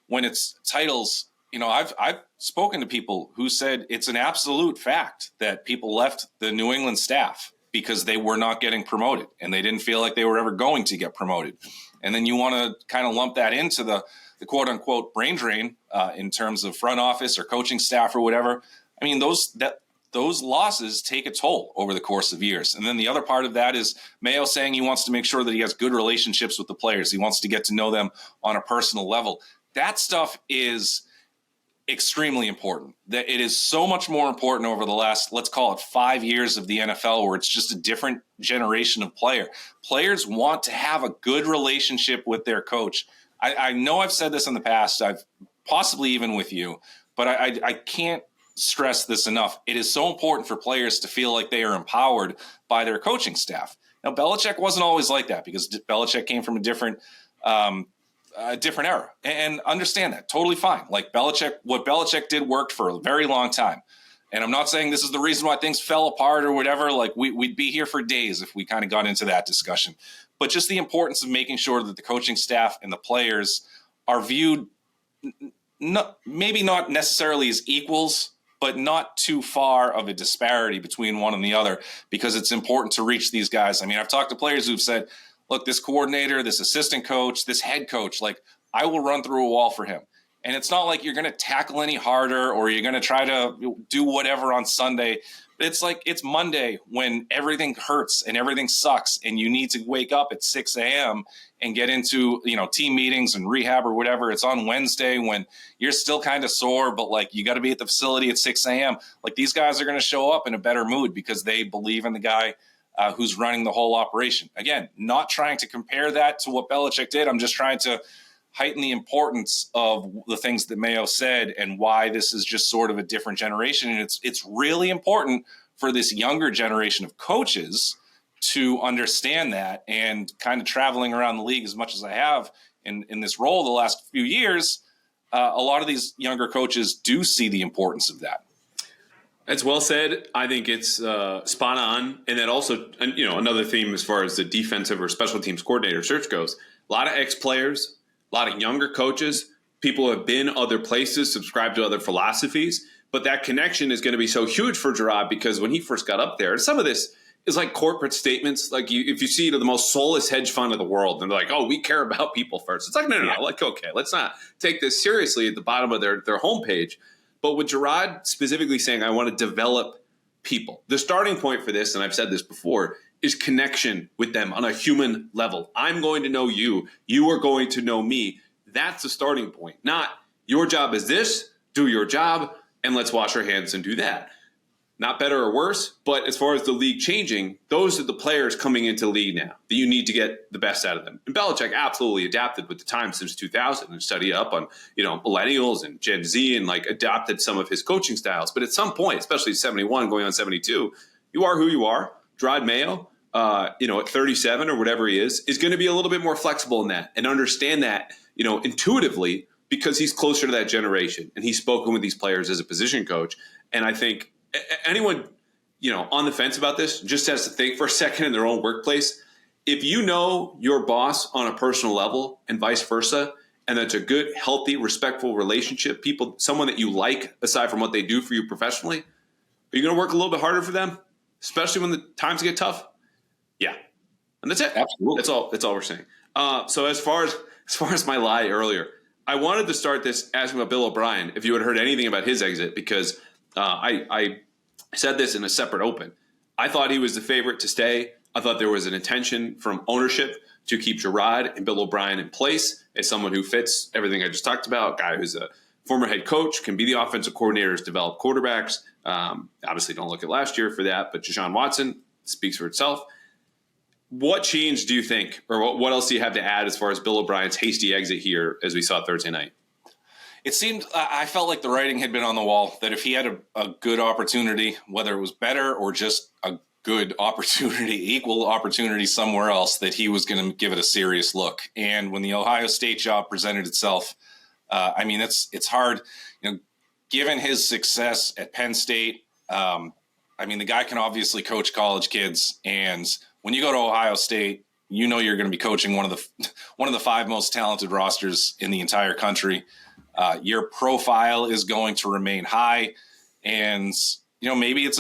when it's titles, I've spoken to people who said it's an absolute fact that people left the New England staff because they were not getting promoted and they didn't feel like they were ever going to get promoted. And then you want to kind of lump that into the quote unquote brain drain in terms of front office or coaching staff or whatever. I mean, those losses take a toll over the course of years. And then the other part of that is Mayo saying he wants to make sure that he has good relationships with the players. He wants to get to know them on a personal level. That stuff is extremely important. That it is so much more important over the last, let's call it 5 years of the NFL, where it's just a different generation of player. Players want to have a good relationship with their coach. I know I've said this in the past, I've possibly even with you, but I can't stress this enough. It is so important for players to feel like they are empowered by their coaching staff. Now, Belichick wasn't always like that, because Belichick came from a different era, and understand that totally fine. Like what Belichick did worked for a very long time. And I'm not saying this is the reason why things fell apart or whatever. Like we'd be here for days if we kind of got into that discussion, but just the importance of making sure that the coaching staff and the players are viewed maybe not necessarily as equals, but not too far of a disparity between one and the other, because it's important to reach these guys. I mean, I've talked to players who've said, look, this coordinator, this assistant coach, this head coach, like, I will run through a wall for him. And it's not like you're going to tackle any harder or you're going to try to do whatever on Sunday. It's like it's Monday when everything hurts and everything sucks and you need to wake up at 6 a.m. and get into, team meetings and rehab or whatever. It's on Wednesday when you're still kind of sore, but like you got to be at the facility at 6 a.m. Like these guys are going to show up in a better mood because they believe in the guy who's running the whole operation. Again, not trying to compare that to what Belichick did. I'm just trying to heighten the importance of the things that Mayo said and why this is just sort of a different generation. And it's really important for this younger generation of coaches to understand that. And kind of traveling around the league as much as I have in this role the last few years, a lot of these younger coaches do see the importance of that. That's well said. I think it's spot on. And then also, another theme as far as the defensive or special teams coordinator search goes, a lot of ex-players, a lot of younger coaches, people who have been other places, subscribe to other philosophies. But that connection is going to be so huge for Gerard because when he first got up there, and some of this is like corporate statements. Like if you see the most soulless hedge fund in the world, and they're like, oh, we care about people first. It's like, no. Like, okay, let's not take this seriously at the bottom of their homepage. But with Gerard specifically saying, I want to develop people, the starting point for this, and I've said this before, is connection with them on a human level. I'm going to know you. You are going to know me. That's the starting point. Not your job is this, do your job, and let's wash our hands and do that. Not better or worse, but as far as the league changing, those are the players coming into the league now that you need to get the best out of them. And Belichick absolutely adapted with the time since 2000 and studied up on, millennials and Gen Z and adopted some of his coaching styles. But at some point, especially 71 going on 72, you are who you are. Gerard Mayo, at 37 or whatever he is going to be a little bit more flexible in that and understand that, intuitively because he's closer to that generation and he's spoken with these players as a position coach. And I think anyone, on the fence about this just has to think for a second in their own workplace. If you know your boss on a personal level and vice versa, and that's a good, healthy, respectful relationship, someone that you like aside from what they do for you professionally, are you going to work a little bit harder for them, especially when the times get tough? Yeah. And that's it. Absolutely. That's all we're saying. So as far as my lie earlier, I wanted to start this asking about Bill O'Brien, if you had heard anything about his exit, because I said this in a separate open. I thought he was the favorite to stay. I thought there was an intention from ownership to keep Gerard and Bill O'Brien in place as someone who fits everything I just talked about, a guy who's a former head coach, can be the offensive coordinators, develop quarterbacks. Obviously, don't look at last year for that, but Deshaun Watson speaks for itself. What change do you think, or what else do you have to add as far as Bill O'Brien's hasty exit here as we saw Thursday night? It seemed, I felt like the writing had been on the wall, that if he had a good opportunity, whether it was better or just a good opportunity, equal opportunity somewhere else, that he was going to give it a serious look. And when the Ohio State job presented itself, it's hard, given his success at Penn State. The guy can obviously coach college kids, and when you go to Ohio State, you're going to be coaching one of the five most talented rosters in the entire country. Your profile is going to remain high, and maybe it's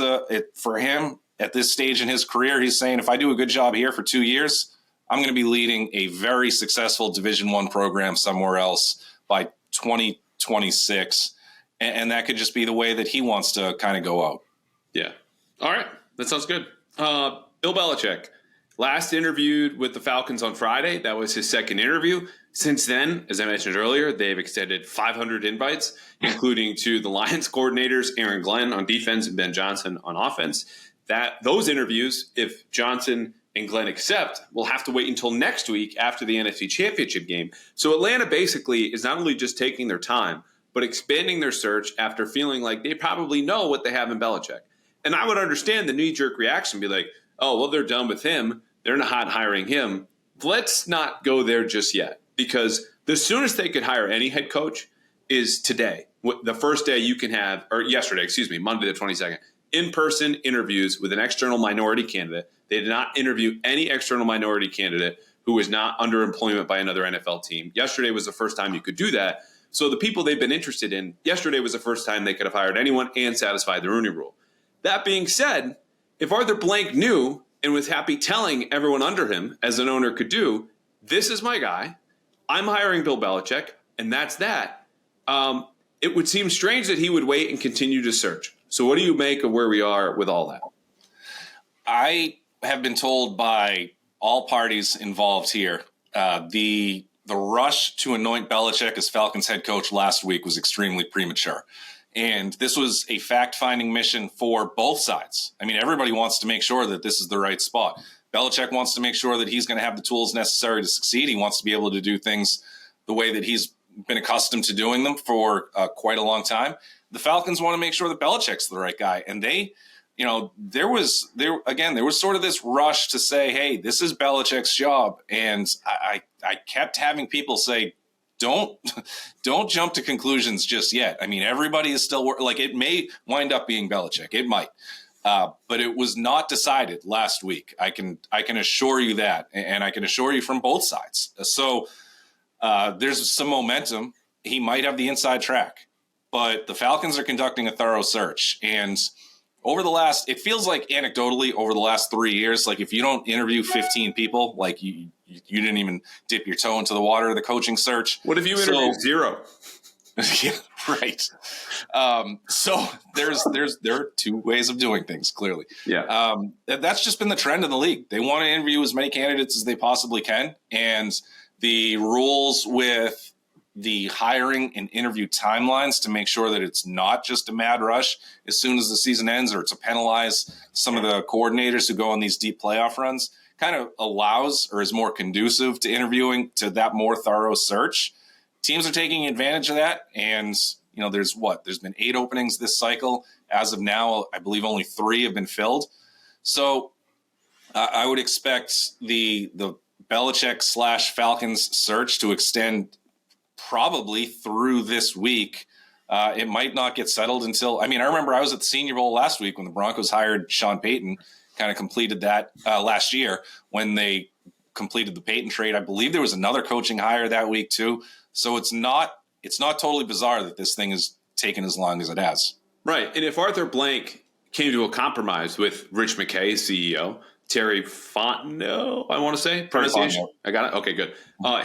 for him at this stage in his career. He's saying, if I do a good job here for 2 years, I'm going to be leading a very successful Division I program somewhere else by 2026, and that could just be the way that he wants to kind of go out. Yeah. All right, that sounds good. Bill Belichick last interviewed with the Falcons on Friday. That was his second interview. Since then, as I mentioned earlier, they've extended 500 invites, including to the Lions coordinators, Aaron Glenn on defense and Ben Johnson on offense. Those interviews, if Johnson and Glenn accept, will have to wait until next week after the NFC Championship game. So Atlanta basically is not only just taking their time, but expanding their search after feeling like they probably know what they have in Belichick. And I would understand the knee-jerk reaction, be like, oh, well, they're done with him. They're not hiring him. Let's not go there just yet, because the soonest they could hire any head coach is today. The first day you can have, or yesterday, Monday the 22nd, in-person interviews with an external minority candidate. They did not interview any external minority candidate who was not under employment by another NFL team. Yesterday was the first time you could do that. So the people they've been interested in, yesterday was the first time they could have hired anyone and satisfied the Rooney Rule. That being said, if Arthur Blank knew and was happy telling everyone under him, as an owner could do, this is my guy, I'm hiring Bill Belichick, and that's that, it would seem strange that he would wait and continue to search. So what do you make of where we are with all that? I have been told by all parties involved here, the rush to anoint Belichick as Falcons head coach last week was extremely premature. And this was a fact-finding mission for both sides. I mean, everybody wants to make sure that this is the right spot. Belichick wants to make sure that he's going to have the tools necessary to succeed. He wants to be able to do things the way that he's been accustomed to doing them for quite a long time. The Falcons want to make sure that Belichick's the right guy. And they, there was sort of this rush to say, hey, this is Belichick's job. And I kept having people say, don't jump to conclusions just yet. I mean, everybody is still like, it may wind up being Belichick. It might. But it was not decided last week. I can assure you that, and I can assure you from both sides. So there's some momentum. He might have the inside track, but the Falcons are conducting a thorough search. And it feels like anecdotally over the last 3 years, like if you don't interview 15 people, like you didn't even dip your toe into the water of the coaching search. What if you interview 0? Yeah, right. So there are two ways of doing things, clearly. Yeah. That's just been the trend in the league. They want to interview as many candidates as they possibly can. And the rules with the hiring and interview timelines to make sure that it's not just a mad rush as soon as the season ends, or to penalize some of the coordinators who go on these deep playoff runs, kind of allows or is more conducive to interviewing, to that more thorough search. Teams are taking advantage of that. And, there's been 8 openings this cycle. As of now, I believe only 3 have been filled. So I would expect the Belichick / Falcons search to extend probably through this week. It might not get settled until, I remember I was at the Senior Bowl last week when the Broncos hired Sean Payton, kind of completed that last year when they completed the Payton trade. I believe there was another coaching hire that week too. So it's not totally bizarre that this thing has taken as long as it has. Right. And if Arthur Blank came to a compromise with Rich McKay, CEO, Terry Fontenot, I want to say, pronunciation. I got it. Okay, good.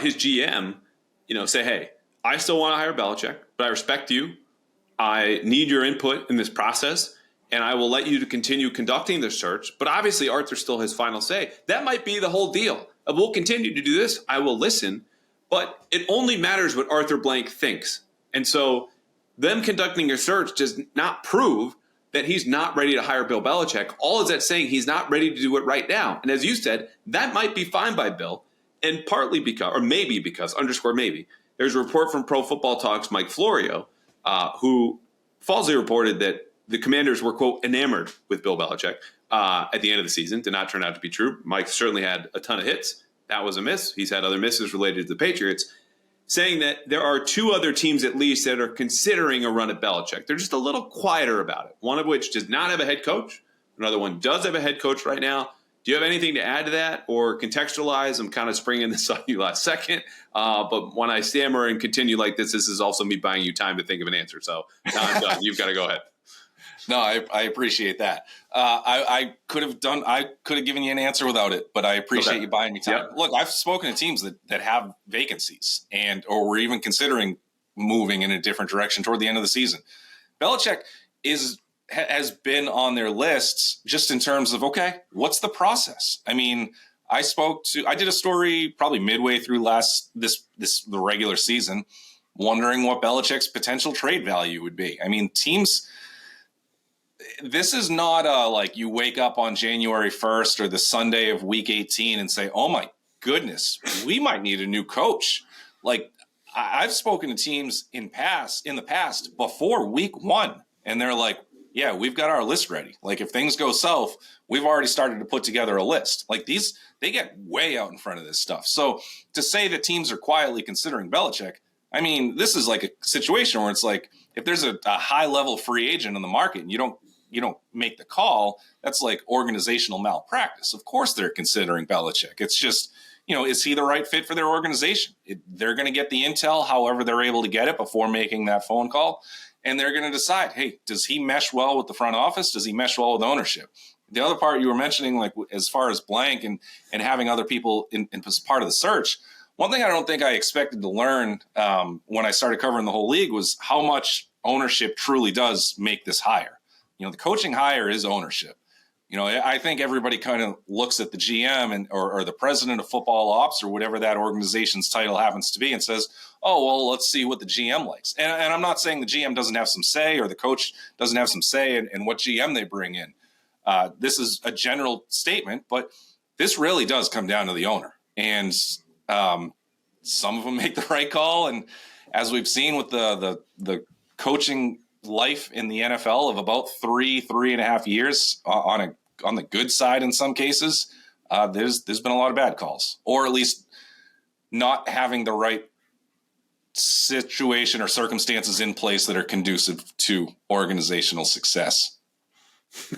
His GM, say, hey, I still want to hire Belichick, but I respect you. I need your input in this process, and I will let you to continue conducting the search. But obviously, Arthur still has final say. That might be the whole deal. We'll continue to do this. I will listen. But it only matters what Arthur Blank thinks. And so them conducting a search does not prove that he's not ready to hire Bill Belichick. All is that saying he's not ready to do it right now. And as you said, that might be fine by Bill. And partly because, or maybe because, _maybe, there's a report from Pro Football Talk's Mike Florio, who falsely reported that the Commanders were, quote, enamored with Bill Belichick at the end of the season. Did not turn out to be true. Mike certainly had a ton of hits. That was a miss. He's had other misses related to the Patriots, saying that there are 2 other teams at least that are considering a run at Belichick. They're just a little quieter about it, one of which does not have a head coach. Another one does have a head coach right now. Do you have anything to add to that or contextualize? I'm kind of springing this on you last second. But when I stammer and continue like this is also me buying you time to think of an answer. So now I'm done. You've got to go ahead. No, I appreciate that. I could have given you an answer without it, but I appreciate you buying me time. Yep. Look, I've spoken to teams that have vacancies or were even considering moving in a different direction toward the end of the season. Belichick has been on their lists just in terms of, okay, what's the process? I did a story probably midway through the regular season, wondering what Belichick's potential trade value would be. Teams. This is not like you wake up on January 1st or the Sunday of week 18 and say, oh my goodness, we might need a new coach. Like I've spoken to teams in the past before week 1, and they're like, yeah, we've got our list ready. Like if things go south, we've already started to put together a list. Like they get way out in front of this stuff. So to say that teams are quietly considering Belichick, this is like a situation where it's like, if there's a high level free agent in the market and you don't make the call, that's like organizational malpractice. Of course they're considering Belichick. It's just is he the right fit for their organization? They're going to get the intel however they're able to get it before making that phone call. And they're going to decide, hey, does he mesh well with the front office? Does he mesh well with ownership? The other part you were mentioning, like as far as blank and having other people in as part of the search, one thing I don't think I expected to learn when I started covering the whole league was how much ownership truly does make this hire. The coaching hire is ownership. I think everybody kind of looks at the GM or the president of football ops or whatever that organization's title happens to be and says, oh, well, let's see what the GM likes. And I'm not saying the GM doesn't have some say or the coach doesn't have some say in what GM they bring in. This is a general statement, but this really does come down to the owner. And some of them make the right call. And as we've seen with the coaching life in the NFL of about 3.5 years on the good side in some cases, there's been a lot of bad calls, or at least not having the right situation or circumstances in place that are conducive to organizational success.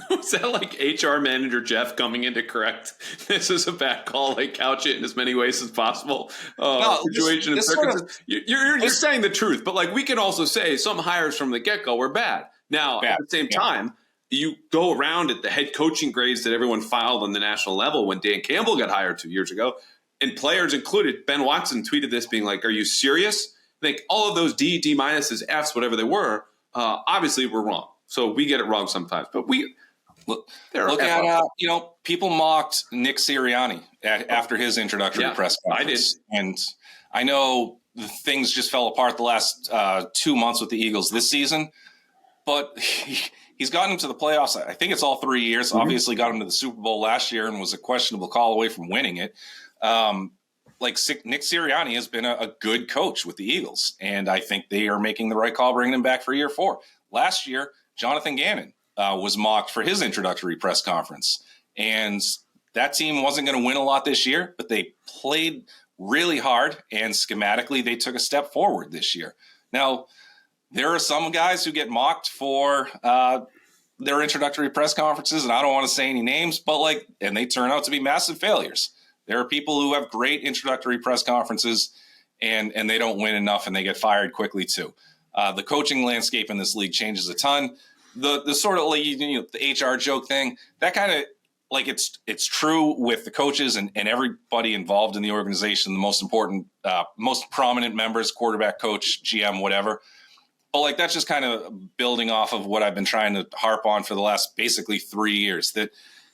Is that like HR manager Jeff coming in to correct this is a bad call, like couch it in as many ways as possible? Situation and circumstances. You're saying the truth, but like we can also say some hires from the get-go were bad. Now, at the same time, you go around at the head coaching grades that everyone filed on the national level when Dan Campbell got hired 2 years ago, and players included. Ben Watson tweeted this being like, are you serious? Like all of those D minuses, Fs, whatever they were, obviously were wrong. So we get it wrong sometimes, but look at people mocked Nick Sirianni after his introductory press conference. I did, and I know things just fell apart the last 2 months with the Eagles this season, but he's gotten them to the playoffs. I think it's all 3 years. Mm-hmm. Obviously, got him to the Super Bowl last year and was a questionable call away from winning it. Nick Sirianni has been a good coach with the Eagles, and I think they are making the right call bringing him back for year 4. Last year, Jonathan Gannon was mocked for his introductory press conference. And that team wasn't going to win a lot this year, but they played really hard, and schematically they took a step forward this year. Now, there are some guys who get mocked for their introductory press conferences, and I don't want to say any names, but and they turn out to be massive failures. There are people who have great introductory press conferences, and they don't win enough, and they get fired quickly too. The coaching landscape in this league changes a ton. The sort of the HR joke thing, that kind of it's true with the coaches and everybody involved in the organization, the most important, most prominent members, quarterback, coach, GM, whatever. But that's just kind of building off of what I've been trying to harp on for the last basically 3 years, that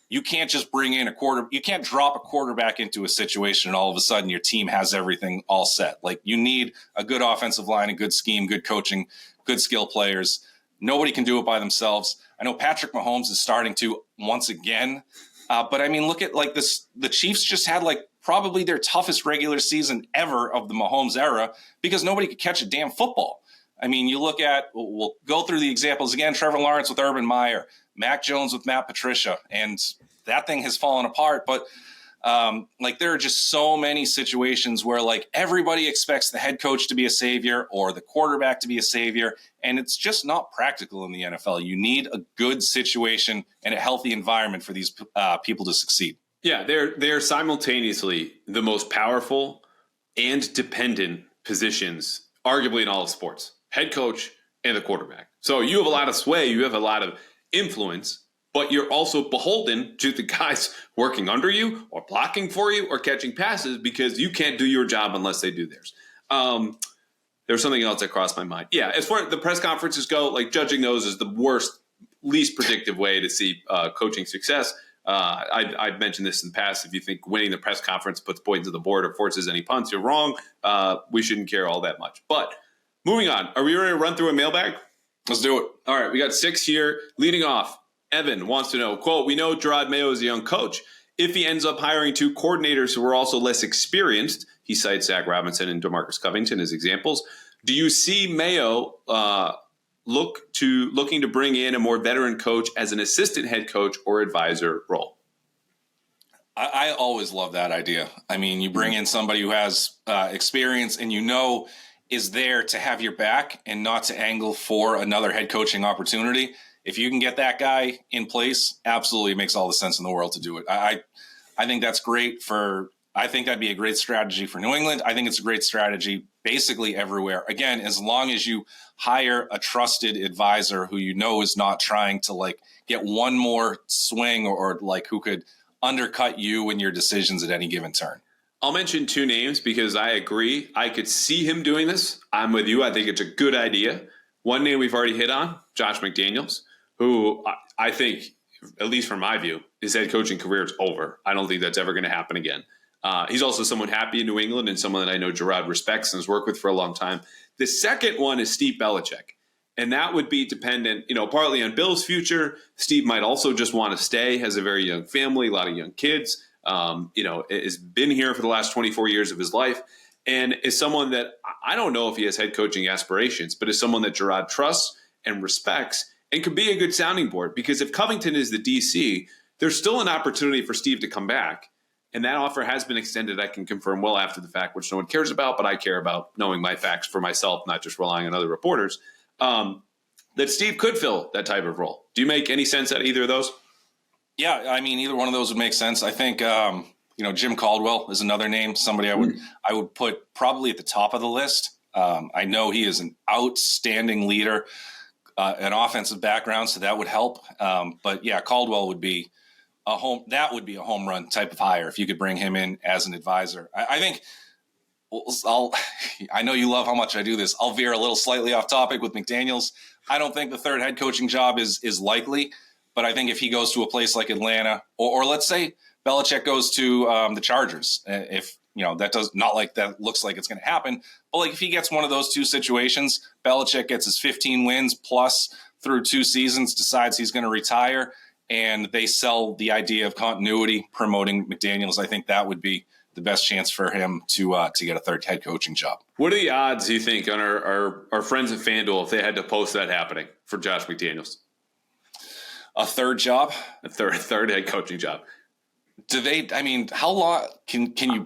you can't just bring in you can't drop a quarterback into a situation and all of a sudden your team has everything all set. You need a good offensive line, a good scheme, good coaching, good skill players. Nobody can do it by themselves. I know Patrick Mahomes is starting to once again, but I mean, look at this. The Chiefs just had probably their toughest regular season ever of the Mahomes era because nobody could catch a damn football. I mean, you look at, we'll go through the examples again, Trevor Lawrence with Urban Meyer, Mac Jones with Matt Patricia, and that thing has fallen apart. But there are just so many situations where everybody expects the head coach to be a savior or the quarterback to be a savior, and it's just not practical in the NFL. You need a good situation and a healthy environment for these people to succeed. Yeah, they're simultaneously the most powerful and dependent positions, arguably in all of sports. Head coach and the quarterback. So you have a lot of sway, you have a lot of influence, but you're also beholden to the guys working under you or blocking for you or catching passes because you can't do your job unless they do theirs. There's something else that crossed my mind. Yeah, as far as the press conferences go, judging those is the worst, least predictive way to see coaching success. I've mentioned this in the past. If you think winning the press conference puts points on the board or forces any punts, you're wrong. We shouldn't care all that much. But moving on, are we ready to run through a mailbag? Let's do it. All right, we got 6 here. Leading off, Evan wants to know, quote, we know Gerard Mayo is a young coach. If he ends up hiring 2 coordinators who are also less experienced, he cites Zach Robinson and DeMarcus Covington as examples. Do you see Mayo looking to bring in a more veteran coach as an assistant head coach or advisor role? I always love that idea. I mean, you bring in somebody who has experience and is there to have your back and not to angle for another head coaching opportunity. If you can get that guy in place, absolutely makes all the sense in the world to do it. I think that's great for I think that'd be a great strategy for New England. I think it's a great strategy basically everywhere. Again, as long as you hire a trusted advisor who you know is not trying to like get one more swing or like who could undercut you in your decisions at any given turn. I'll mention 2 names because I agree. I could see him doing this. I'm with you. I think it's a good idea. One name we've already hit on, Josh McDaniels, who I think, at least from my view, his head coaching career is over. I don't think that's ever going to happen again. He's also someone happy in New England and someone that I know Gerard respects and has worked with for a long time. The second one is Steve Belichick. And that would be dependent, partly on Bill's future. Steve might also just want to stay, has a very young family, a lot of young kids, has been here for the last 24 years of his life, and is someone that I don't know if he has head coaching aspirations, but is someone that Gerard trusts and respects and could be a good sounding board. Because if Covington is the DC, there's still an opportunity for Steve to come back. And that offer has been extended, I can confirm, well after the fact, which no one cares about, but I care about knowing my facts for myself, not just relying on other reporters, that Steve could fill that type of role. Do you make any sense out of either of those? Yeah, I mean, either one of those would make sense. I think, Jim Caldwell is another name, somebody I would put probably at the top of the list. I know he is an outstanding leader, an offensive background, so that would help. But yeah, Caldwell would be a home run type of hire if you could bring him in as an advisor. I think I know you love how much I do this. I'll veer a little slightly off topic with McDaniels. I don't think the third head coaching job is likely, but I think if he goes to a place like Atlanta, or let's say Belichick goes to the Chargers, if that does not like that looks like it's going to happen, but like if he gets one of those 2 situations, Belichick gets his 15 wins plus through 2 seasons, decides he's going to retire, and they sell the idea of continuity, promoting McDaniels, I think that would be the best chance for him to get a third head coaching job. What are the odds, you think, on our friends at FanDuel if they had to post that happening for Josh McDaniels? A third job? A third head coaching job. Do they, I mean, how long can you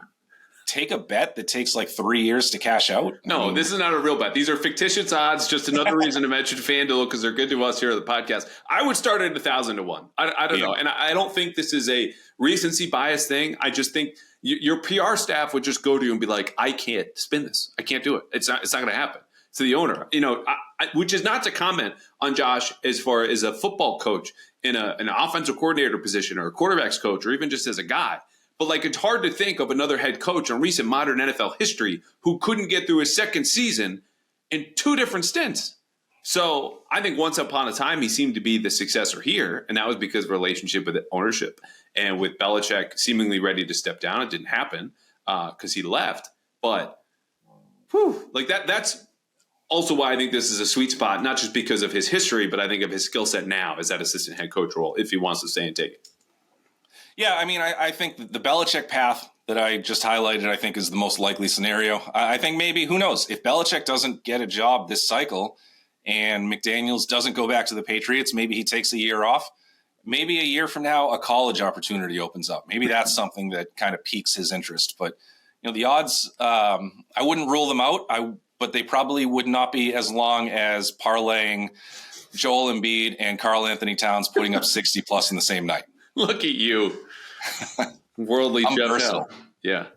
take a bet that takes like 3 years to cash out? No, this is not a real bet. These are fictitious odds. Just another reason to mention FanDuel because they're good to us here at the podcast. I would start at 1,000 to 1. I don't know. And I don't think this is a recency bias thing. I just think your PR staff would just go to you and be like, I can't spin this. I can't do it. It's not going to happen. To the owner, which is not to comment on Josh as far as a football coach in an offensive coordinator position or a quarterback's coach or even just as a guy. But like it's hard to think of another head coach in recent modern NFL history who couldn't get through his second season in 2 different stints. So I think once upon a time he seemed to be the successor here, and that was because of relationship with ownership and with Belichick seemingly ready to step down. It didn't happen because he left. But that's also why I think this is a sweet spot, not just because of his history, but I think of his skill set now as that assistant head coach role, if he wants to stay and take it. Yeah, I mean, I think the Belichick path that I just highlighted, I think is the most likely scenario. I think maybe, who knows, if Belichick doesn't get a job this cycle and McDaniels doesn't go back to the Patriots, maybe he takes a year off. Maybe a year from now, a college opportunity opens up. Maybe that's something that kind of piques his interest. But, the odds, I wouldn't rule them out. But they probably would not be as long as parlaying Joel Embiid and Karl Anthony Towns putting up 60 plus in the same night. Look at you. Worldly Jeff Howe. Yeah.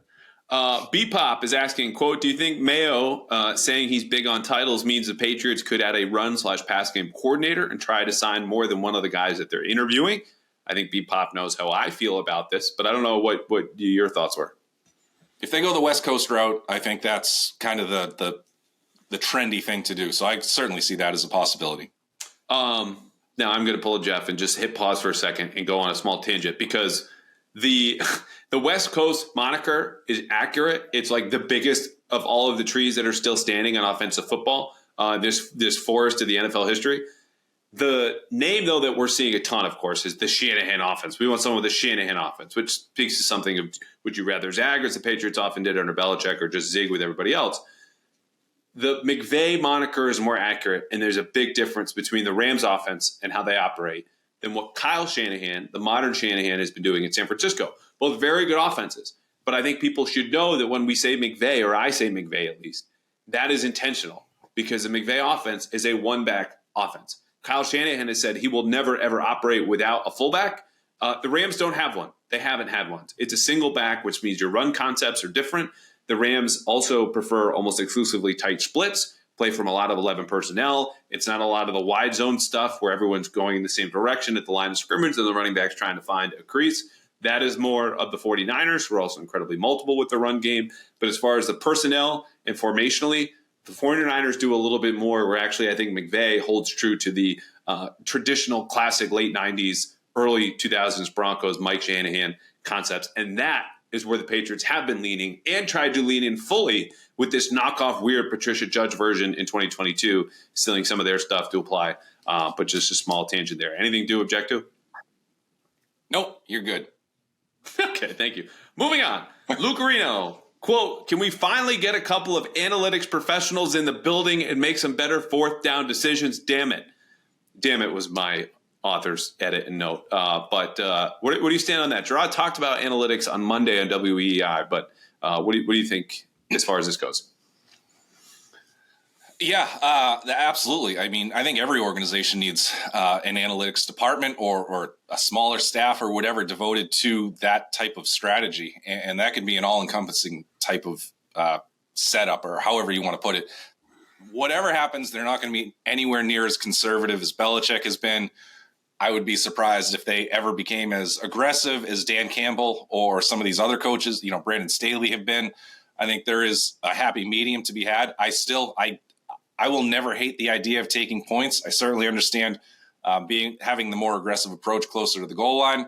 B-Pop is asking, quote, do you think Mayo saying he's big on titles means the Patriots could add a run/pass game coordinator and try to sign more than one of the guys that they're interviewing? I think B-Pop knows how I feel about this, but I don't know what your thoughts were. If they go the West Coast route, I think that's kind of the trendy thing to do. So I certainly see that as a possibility. Now I'm going to pull a Jeff and just hit pause for a second and go on a small tangent because the West Coast moniker is accurate. It's like the biggest of all of the trees that are still standing on offensive football. This forest of the NFL history. The name, though, that we're seeing a ton, of course, is the Shanahan offense. We want someone with the Shanahan offense, which speaks to something of would you rather zag, as the Patriots often did under Belichick, or just zig with everybody else. The McVay moniker is more accurate, and there's a big difference between the Rams offense and how they operate than what Kyle Shanahan, the modern Shanahan, has been doing in San Francisco. Both very good offenses. But I think people should know that when we say McVay, or I say McVay at least, that is intentional because the McVay offense is a one-back offense. Kyle Shanahan has said he will never, ever operate without a fullback, The Rams don't have one. They haven't had one. It's a single back, which means your run concepts are different. The Rams also prefer almost exclusively tight splits, play from a lot of 11 personnel. It's not a lot of the wide zone stuff where everyone's going in the same direction at the line of scrimmage and the running back's trying to find a crease. That is more of the 49ers, who are also incredibly multiple with the run game. But as far as the personnel and formationally, the 49ers do a little bit more where actually I think McVay holds true to the traditional classic late 90s, early 2000s Broncos, Mike Shanahan concepts. And that is where the Patriots have been leaning and tried to lean in fully with this knockoff weird Patricia Judge version in 2022, stealing some of their stuff to apply. But just a small tangent there. Anything to object to? Nope, you're good. Okay, thank you. Moving on. Lucarino, quote, can we finally get a couple of analytics professionals in the building and make some better fourth down decisions? Damn it. Damn it was my author's edit and note. But where do you stand on that? Gerard talked about analytics on Monday on WEEI, but what do you think as far as this goes? Yeah, absolutely. I mean, I think every organization needs an analytics department or a smaller staff or whatever devoted to that type of strategy. And that could be an all-encompassing type of setup or however you want to put it. Whatever happens, they're not going to be anywhere near as conservative as Belichick has been. I would be surprised if they ever became as aggressive as Dan Campbell or some of these other coaches, Brandon Staley have been. I think there is a happy medium to be had. I will never hate the idea of taking points. I certainly understand having the more aggressive approach closer to the goal line.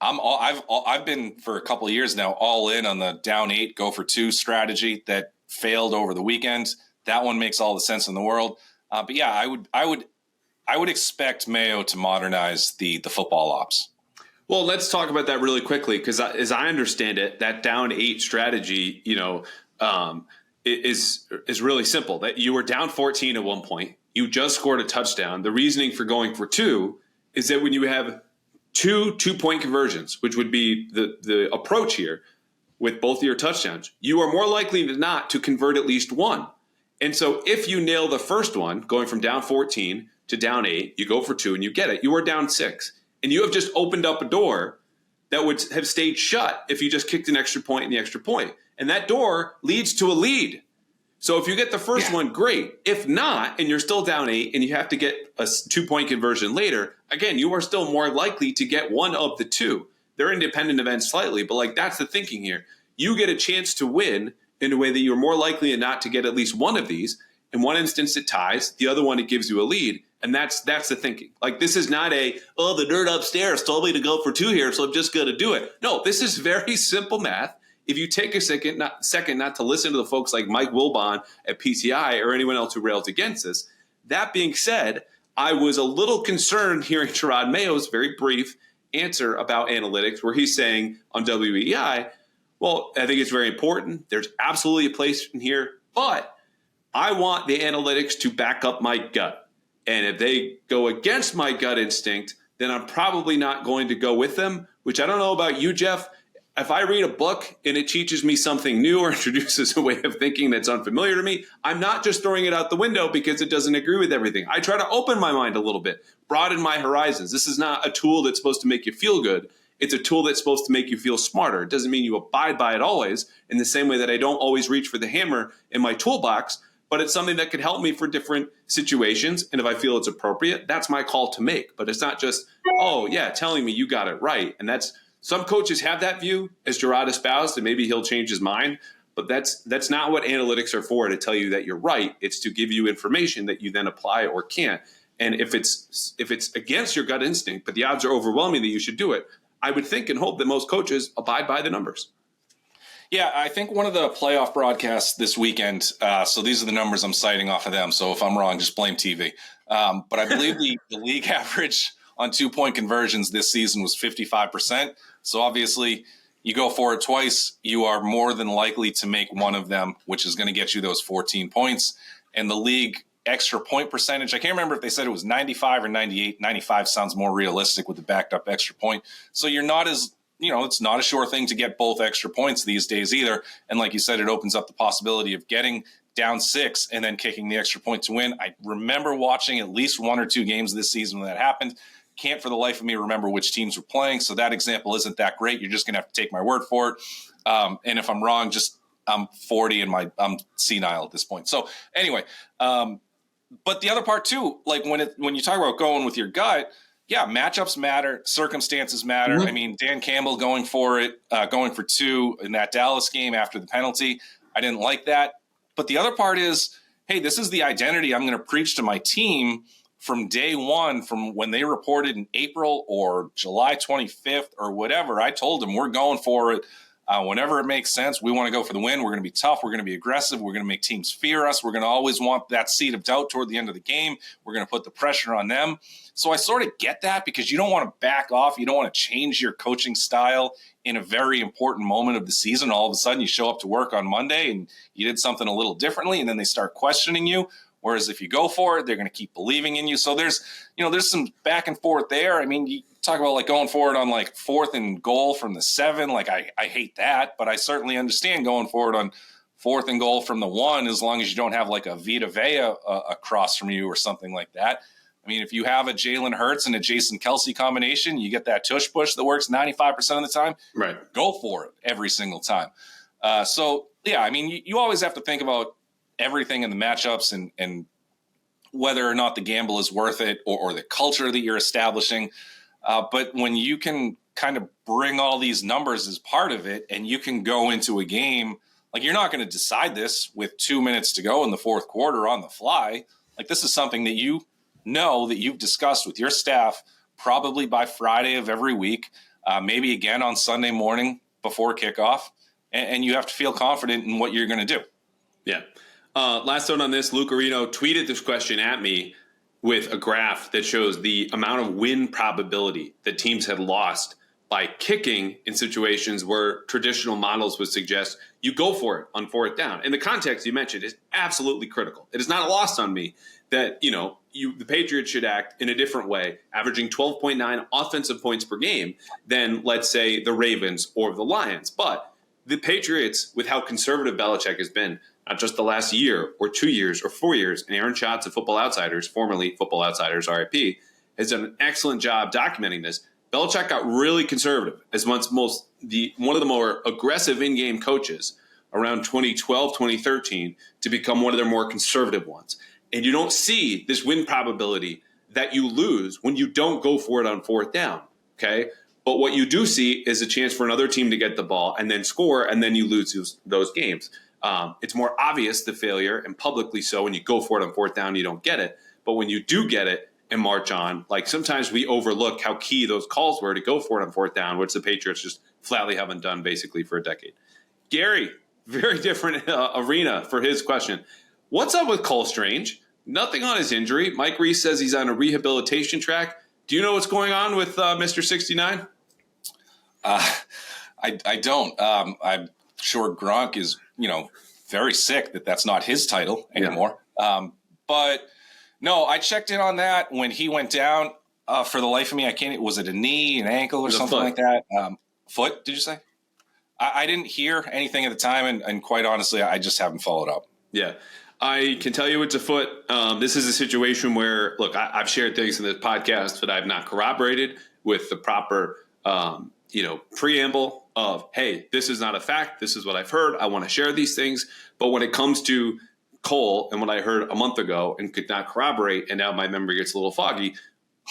I've been for a couple of years now all in on the down 8, go for 2 strategy that failed over the weekend. That one makes all the sense in the world. But yeah, I would expect Mayo to modernize the football ops. Well, let's talk about that really quickly because as I understand it, that down 8 strategy, is really simple. That you were down 14 at one point. You just scored a touchdown. The reasoning for going for 2 is that when you have 2 2-point conversions, which would be the approach here with both of your touchdowns, you are more likely than not to convert at least 1. And so if you nail the first one, going from down 14 to down 8, you go for 2 and you get it. You are down 6. And you have just opened up a door that would have stayed shut if you just kicked an extra point and the extra point. And that door leads to a lead. So if you get the first one, great. If not, and you're still down 8 and you have to get a 2-point conversion later, again, you are still more likely to get one of the 2. They're independent events slightly, but that's the thinking here. You get a chance to win in a way that you're more likely than not to get at least one of these. In one instance, it ties. The other one, it gives you a lead. And that's the thinking. This is not the nerd upstairs told me to go for 2 here, so I'm just going to do it. No, this is very simple math. If you take a second not to listen to the folks like Mike Wilbon at PTI or anyone else who rails against this. That being said, I was a little concerned hearing Gerard Mayo's very brief answer about analytics where he's saying on WEI, well, I think it's very important. There's absolutely a place in here, but I want the analytics to back up my gut. And if they go against my gut instinct, then I'm probably not going to go with them, which I don't know about you, Jeff. If I read a book and it teaches me something new or introduces a way of thinking that's unfamiliar to me, I'm not just throwing it out the window because it doesn't agree with everything. I try to open my mind a little bit, broaden my horizons. This is not a tool that's supposed to make you feel good. It's a tool that's supposed to make you feel smarter. It doesn't mean you abide by it always, in the same way that I don't always reach for the hammer in my toolbox, but it's something that could help me for different situations. And if I feel it's appropriate, that's my call to make. But it's not just, telling me you got it right. And some coaches have that view, as Gerard espoused, and maybe he'll change his mind. But that's not what analytics are for, to tell you that you're right. It's to give you information that you then apply or can't. And if it's against your gut instinct, but the odds are overwhelming that you should do it, I would think and hope that most coaches abide by the numbers. Yeah, I think one of the playoff broadcasts this weekend, so these are the numbers I'm citing off of them. So if I'm wrong, just blame TV. But I believe the league average on 2-point conversions this season was 55%. So obviously you go for it twice, you are more than likely to make one of them, which is going to get you those 14 points. And the league extra point percentage, I can't remember if they said it was 95 or 98. 95 sounds more realistic with the backed up extra point. So you're not as, it's not a sure thing to get both extra points these days either. And like you said, it opens up the possibility of getting down 6 and then kicking the extra point to win. I remember watching at least 1 or 2 games this season when that happened. can't for the life of me remember which teams were playing. So that example isn't that great. You're just going to have to take my word for it. And if I'm wrong, I'm 40 and I'm senile at this point. So anyway, but the other part too, like when you talk about going with your gut, yeah, matchups matter, circumstances matter. Mm-hmm. I mean, Dan Campbell going for 2 in that Dallas game after the penalty, I didn't like that. But the other part is, hey, this is the identity I'm going to preach to my team from day one, from when they reported in April or July 25th or whatever. I told them we're going for it. Whenever it makes sense, we want to go for the win. We're going to be tough. We're going to be aggressive. We're going to make teams fear us. We're going to always want that seed of doubt toward the end of the game. We're going to put the pressure on them. So I sort of get that, because you don't want to back off. You don't want to change your coaching style in a very important moment of the season. All of a sudden you show up to work on Monday and you did something a little differently, and then they start questioning you. Whereas if you go for it, they're going to keep believing in you. So there's some back and forth there. I mean, you talk about like going forward on like 4th and goal from the 7. Like I hate that, but I certainly understand going forward on 4th and goal from the 1, as long as you don't have like a Vita Vea across from you or something like that. I mean, if you have a Jalen Hurts and a Jason Kelce combination, you get that tush push that works 95% of the time. Right. Go for it every single time. So yeah, I mean, you always have to think about everything in the matchups and whether or not the gamble is worth it, or the culture that you're establishing. But when you can kind of bring all these numbers as part of it, and you can go into a game, like you're not going to decide this with 2 minutes to go in the 4th quarter on the fly. Like this is something that that you've discussed with your staff probably by Friday of every week, maybe again on Sunday morning before kickoff, and you have to feel confident in what you're going to do. Yeah. Last note on this, Luke Areno tweeted this question at me with a graph that shows the amount of win probability that teams had lost by kicking in situations where traditional models would suggest you go for it on 4th down. And the context you mentioned is absolutely critical. It is not lost on me that, the Patriots should act in a different way, averaging 12.9 offensive points per game than, let's say, the Ravens or the Lions. But the Patriots, with how conservative Belichick has been, not just the last year or 2 years or 4 years, and Aaron Schatz of Football Outsiders, formerly Football Outsiders, RIP, has done an excellent job documenting this. Belichick got really conservative as one of the more aggressive in-game coaches around 2012, 2013 to become one of their more conservative ones. And you don't see this win probability that you lose when you don't go for it on 4th down, okay? But what you do see is a chance for another team to get the ball and then score, and then you lose those games. It's more obvious, the failure, and publicly so, when you go for it on 4th down, you don't get it. But when you do get it and march on, like sometimes we overlook how key those calls were to go for it on 4th down, which the Patriots just flatly haven't done basically for a decade. Gary, very different arena for his question. What's up with Cole Strange? Nothing on his injury. Mike Reese says he's on a rehabilitation track. Do you know what's going on with Mr. 69? I don't. I'm sure Gronk is, very sick that's not his title anymore. Yeah. But no, I checked in on that when he went down. For the life of me, I can't. Was it a knee, an ankle, or something like that? Foot? Did you say? I didn't hear anything at the time, and quite honestly, I just haven't followed up. Yeah. I can tell you it's a foot. This is a situation where, look, I've shared things in this podcast that I've not corroborated with the proper, preamble of, hey, this is not a fact. This is what I've heard. I want to share these things. But when it comes to Cole and what I heard a month ago and could not corroborate, and now my memory gets a little foggy,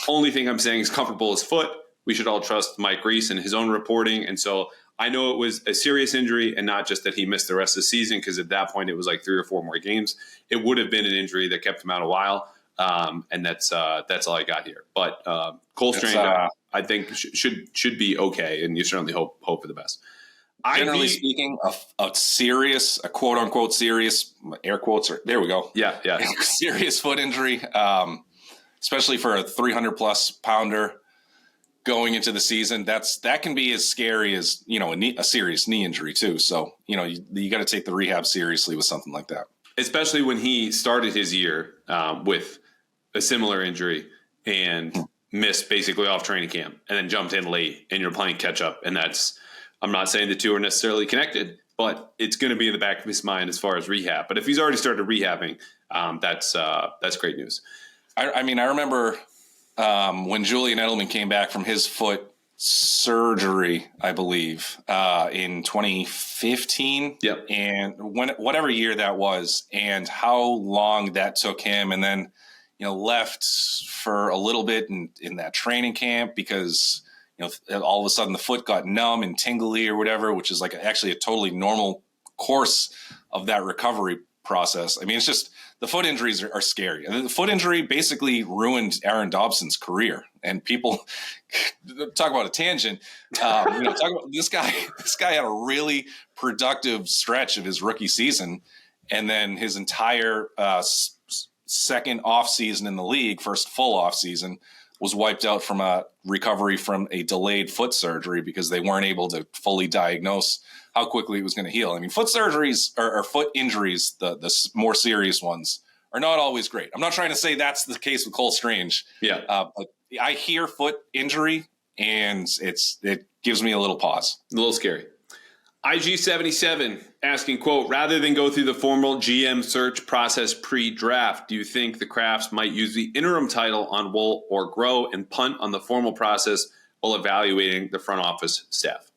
only thing I'm saying is comfortable as foot. We should all trust Mike Reese and his own reporting. And so I know it was a serious injury and not just that he missed the rest of the season, because at that point it was like 3 or 4 more games. It would have been an injury that kept him out a while. And that's all I got here. But Cole Strange, I think should be okay, and you certainly hope for the best. Generally speaking, a quote unquote serious, air quotes are, there we go. Yeah. Serious foot injury, especially for a 300+ pounder going into the season. That can be as scary as, a serious knee injury too. So, you got to take the rehab seriously with something like that. Especially when he started his year with a similar injury and missed basically off training camp and then jumped in late, and you're playing catch up. And I'm not saying the two are necessarily connected, but it's going to be in the back of his mind as far as rehab. But if he's already started rehabbing, that's great news. I remember when Julian Edelman came back from his foot surgery, I believe, in 2015. Yep. And whatever year that was, and how long that took him, and then left for a little bit in that training camp because all of a sudden the foot got numb and tingly or whatever, which is like actually a totally normal course of that recovery process. I mean, it's just the foot injuries are scary. And the foot injury basically ruined Aaron Dobson's career. And people talk about a tangent. Talk about this guy. This guy had a really productive stretch of his rookie season, and then his entire second off season in the league, first full off season, was wiped out from a recovery from a delayed foot surgery because they weren't able to fully diagnose how quickly it was going to heal. I mean, foot surgeries or foot injuries, the more serious ones, are not always great. I'm not trying to say that's the case with Cole Strange. Yeah. But I hear foot injury, and it gives me a little pause. A little scary. IG77 asking, quote, rather than go through the formal GM search process pre-draft, do you think the Crafts might use the interim title on Wool or Grow and punt on the formal process while evaluating the front office staff?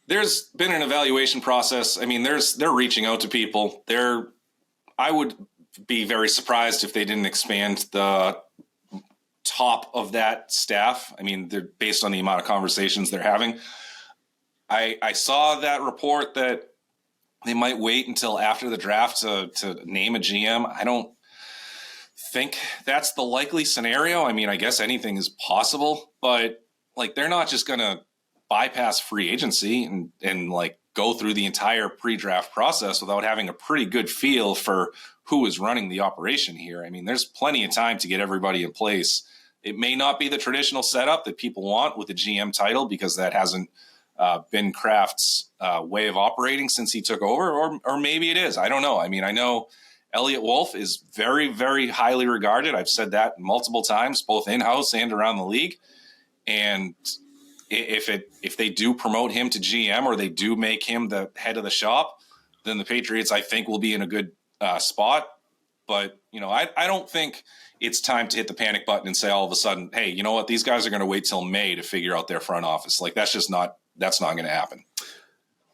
There's been an evaluation process. I mean, they're reaching out to people. I would be very surprised if they didn't expand the top of that staff. I mean, they're based on the amount of conversations they're having. I saw that report that they might wait until after the draft to name a GM. I don't think that's the likely scenario. I mean, I guess anything is possible, but they're not just going to bypass free agency and go through the entire pre-draft process without having a pretty good feel for who is running the operation here. I mean, there's plenty of time to get everybody in place. It may not be the traditional setup that people want with the GM title because that hasn't been Kraft's way of operating since he took over, or maybe it is. I don't know. I mean, I know Elliot Wolf is very, very highly regarded. I've said that multiple times, both in-house and around the league. And if they do promote him to GM or they do make him the head of the shop, then the Patriots, I think, will be in a good spot. But, I don't think it's time to hit the panic button and say all of a sudden, hey, you know what? These guys are going to wait till May to figure out their front office. That's not going to happen.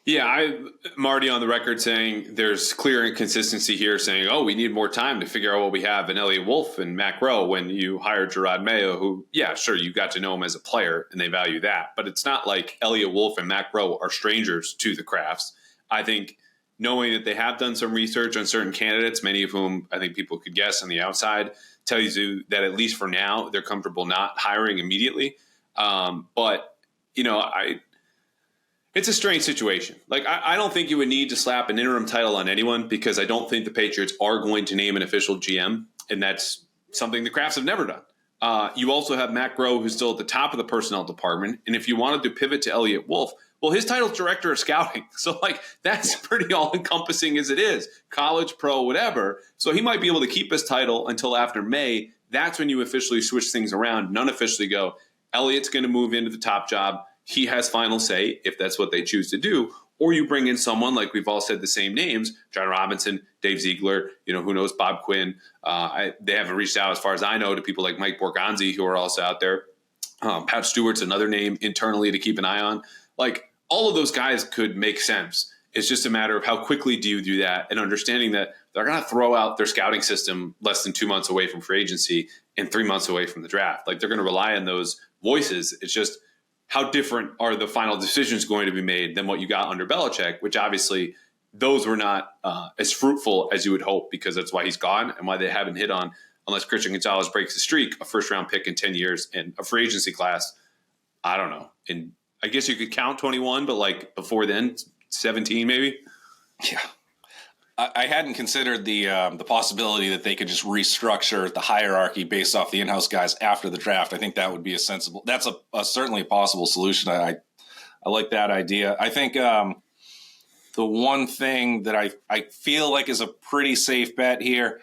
Yeah, I'm already on the record saying there's clear inconsistency here saying, oh, we need more time to figure out what we have in Elliot Wolf and Matt Groh when you hired Gerard Mayo, who, yeah, sure, you got to know him as a player and they value that. But it's not like Elliot Wolf and Matt Groh are strangers to the Crafts. I think knowing that they have done some research on certain candidates, many of whom I think people could guess on the outside, tells you that at least for now, they're comfortable not hiring immediately. It's a strange situation. I don't think you would need to slap an interim title on anyone because I don't think the Patriots are going to name an official GM, and that's something the Crafts have never done. You also have Matt Groh, who's still at the top of the personnel department, and if you wanted to pivot to Elliot Wolf, well, his title's director of scouting. So, that's pretty all-encompassing as it is. College, pro, whatever. So he might be able to keep his title until after May. That's when you officially switch things around and unofficially go, Elliot's going to move into the top job. He has final say if that's what they choose to do. Or you bring in someone like we've all said the same names, John Robinson, Dave Ziegler, who knows, Bob Quinn. They haven't reached out, as far as I know, to people like Mike Borgonzi, who are also out there. Pat Stewart's another name internally to keep an eye on. All of those guys could make sense. It's just a matter of how quickly do you do that and understanding that they're going to throw out their scouting system less than 2 months away from free agency and 3 months away from the draft. They're going to rely on those voices. It's just how different are the final decisions going to be made than what you got under Belichick, which obviously those were not as fruitful as you would hope because that's why he's gone and why they haven't hit on, unless Christian Gonzalez breaks the streak, a first-round pick in 10 years and a free agency class. I don't know. And I guess you could count 21, but before then, 17 maybe. Yeah, I hadn't considered the possibility that they could just restructure the hierarchy based off the in-house guys after the draft. I think that would be that's certainly a possible solution. I like that idea. I think the one thing that I feel like is a pretty safe bet here,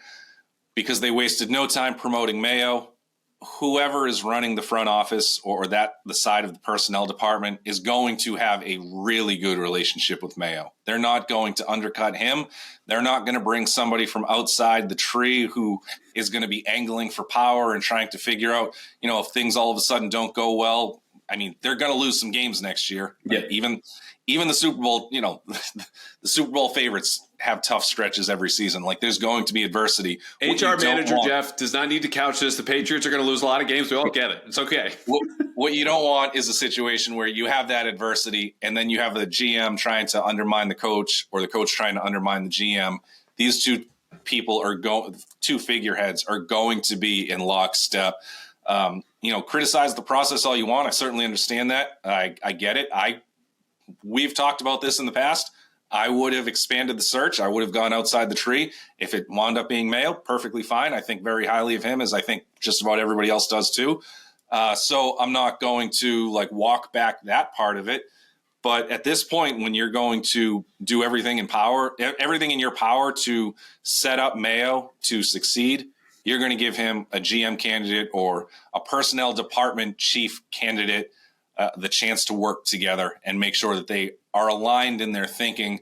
because they wasted no time promoting Mayo, whoever is running the front office or the side of the personnel department is going to have a really good relationship with Mayo. They're not going to undercut him. They're not going to bring somebody from outside the tree who is going to be angling for power and trying to figure out, if things all of a sudden don't go well. I mean, they're going to lose some games next year. Yeah. Even the Super Bowl, the Super Bowl favorites have tough stretches every season. Like, there's going to be adversity. HR manager Jeff does not need to couch this. The Patriots are going to lose a lot of games. We all get it. It's okay. What you don't want is a situation where you have that adversity and then you have the GM trying to undermine the coach or the coach trying to undermine the GM. These two people two figureheads are going to be in lockstep. Criticize the process all you want. I certainly understand that. I get it. We've talked about this in the past. I would have expanded the search. I would have gone outside the tree. If it wound up being Mayo, perfectly fine. I think very highly of him, as I think just about everybody else does too. So I'm not going to walk back that part of it. But at this point, when you're going to do everything in your power to set up Mayo to succeed, you're going to give him a GM candidate or a personnel department chief candidate the chance to work together and make sure that they are aligned in their thinking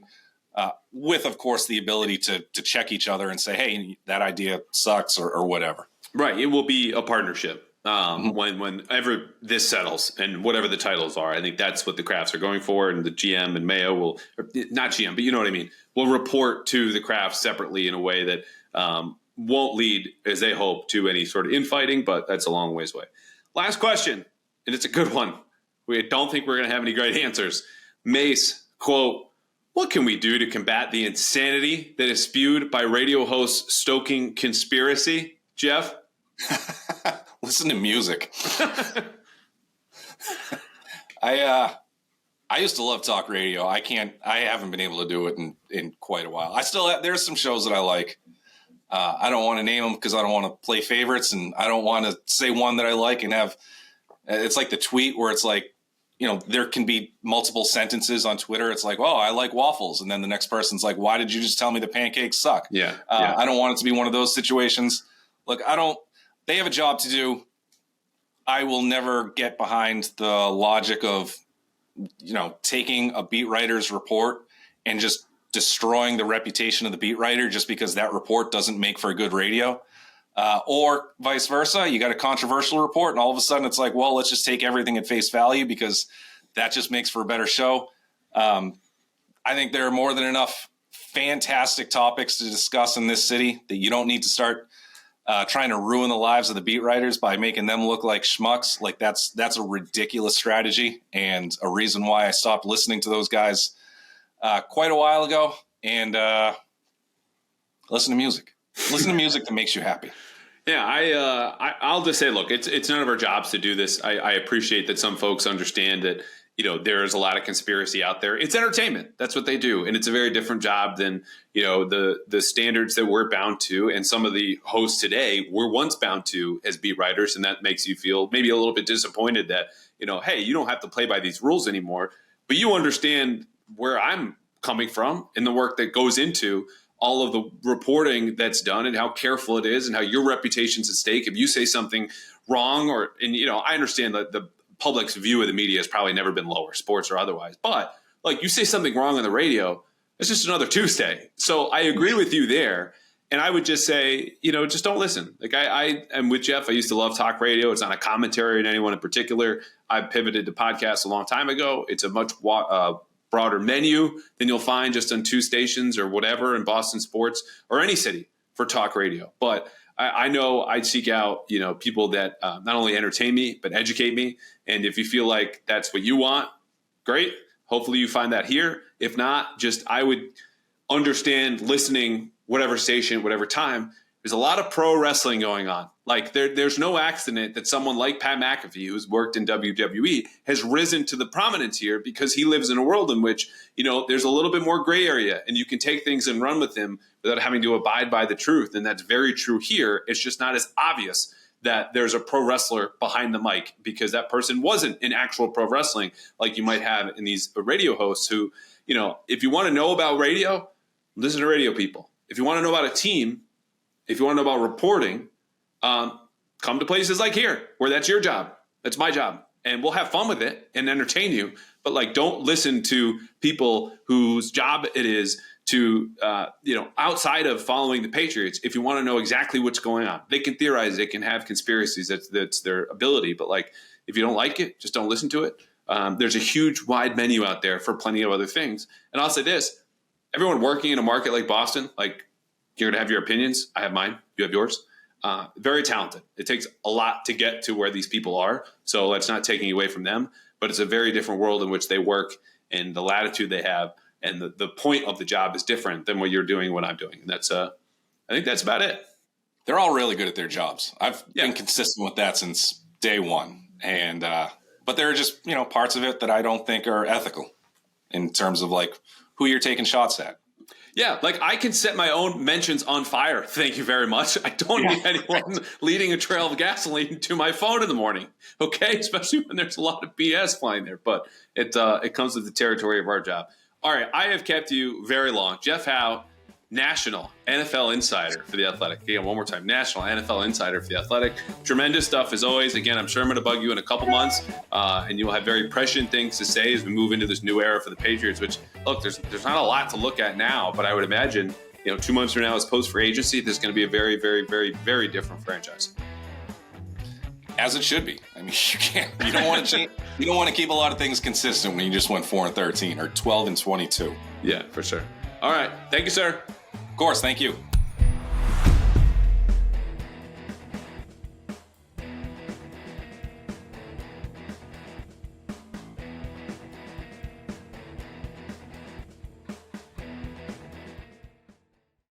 with, of course, the ability to check each other and say, hey, that idea sucks or whatever. Right. It will be a partnership whenever this settles and whatever the titles are. I think that's what the Crafts are going for. And the GM and Mayo will – not GM, but you know what I mean – will report to the Crafts separately in a way that won't lead, as they hope, to any sort of infighting, but that's a long ways away. Last question, and it's a good one. We don't think we're going to have any great answers. Mace, quote, what can we do to combat the insanity that is spewed by radio hosts stoking conspiracy? Jeff? Listen to music. I used to love talk radio. I haven't been able to do it in quite a while. There's some shows that I like. I don't want to name them because I don't want to play favorites, and I don't want to say one that I like and have, it's like the tweet where it's like, there can be multiple sentences on Twitter. It's like, oh, I like waffles. And then the next person's like, why did you just tell me the pancakes suck? Yeah. I don't want it to be one of those situations. Look, they have a job to do. I will never get behind the logic of, taking a beat writer's report and just destroying the reputation of the beat writer just because that report doesn't make for a good radio. Or vice versa, you got a controversial report and all of a sudden it's like, well, let's just take everything at face value because that just makes for a better show. I think there are more than enough fantastic topics to discuss in this city that you don't need to start trying to ruin the lives of the beat writers by making them look like schmucks. Like that's a ridiculous strategy and a reason why I stopped listening to those guys quite a while ago. And listen to music. Listen to music that makes you happy. Yeah, I'll just say, look, it's none of our jobs to do this. I appreciate that some folks understand that, there is a lot of conspiracy out there. It's entertainment. That's what they do. And it's a very different job than, the standards that we're bound to. And some of the hosts today were once bound to as beat writers. And that makes you feel maybe a little bit disappointed that, hey, you don't have to play by these rules anymore. But you understand where I'm coming from and the work that goes into all of the reporting that's done and how careful it is and how your reputation's at stake. If you say something wrong I understand that the public's view of the media has probably never been lower, sports or otherwise. But you say something wrong on the radio, it's just another Tuesday. So I agree with you there. And I would just say, just don't listen. I am with Jeff. I used to love talk radio. It's not a commentary on anyone in particular. I pivoted to podcasts a long time ago. It's a much broader menu than you'll find just on two stations or whatever in Boston sports or any city for talk radio. But I know I'd seek out, people that not only entertain me, but educate me. And if you feel like that's what you want, great. Hopefully you find that here. If not, I would understand listening, whatever station, whatever time. There's a lot of pro wrestling going on. There's no accident that someone like Pat McAfee, who's worked in WWE, has risen to the prominence here because he lives in a world in which, there's a little bit more gray area and you can take things and run with them without having to abide by the truth. And that's very true here. It's just not as obvious that there's a pro wrestler behind the mic because that person wasn't in actual pro wrestling like you might have in these radio hosts who, if you want to know about radio, listen to radio people. If you want to know about a team, if you want to know about reporting, come to places like here where that's your job. That's my job. And we'll have fun with it and entertain you. But like, don't listen to people whose job it is to, outside of following the Patriots. If you want to know exactly what's going on, they can theorize, they can have conspiracies. That's their ability. But like, if you don't like it, just don't listen to it. There's a huge wide menu out there for plenty of other things. And I'll say this, everyone working in a market like Boston, like, you're going to have your opinions. I have mine. You have yours. Very talented. It takes a lot to get to where these people are. So that's not taking away from them, but it's a very different world in which they work and the latitude they have. And the point of the job is different than what you're doing, what I'm doing. And that's, I think that's about it. They're all really good at their jobs. I've been consistent with that since day one. And, but there are just, parts of it that I don't think are ethical in terms of like who you're taking shots at. Yeah, like I can set my own mentions on fire. Thank you very much. I don't need anyone leading a trail of gasoline to my phone in the morning. Okay, especially when there's a lot of BS flying there. But it comes with the territory of our job. All right, I have kept you very long. Jeff Howe, National NFL Insider for The Athletic. Again, one more time, National NFL Insider for The Athletic. Tremendous stuff as always. Again, I'm sure I'm going to bug you in a couple months, and you'll have very prescient things to say as we move into this new era for the Patriots, which, look, there's not a lot to look at now, but I would imagine, 2 months from now is post-free agency. There's going to be a very, very, very, very different franchise. As it should be. I mean, you don't want to change. You don't want to keep a lot of things consistent when you just went 4-13 or 12-22. Yeah, for sure. All right. Thank you, sir. Of course. Thank you.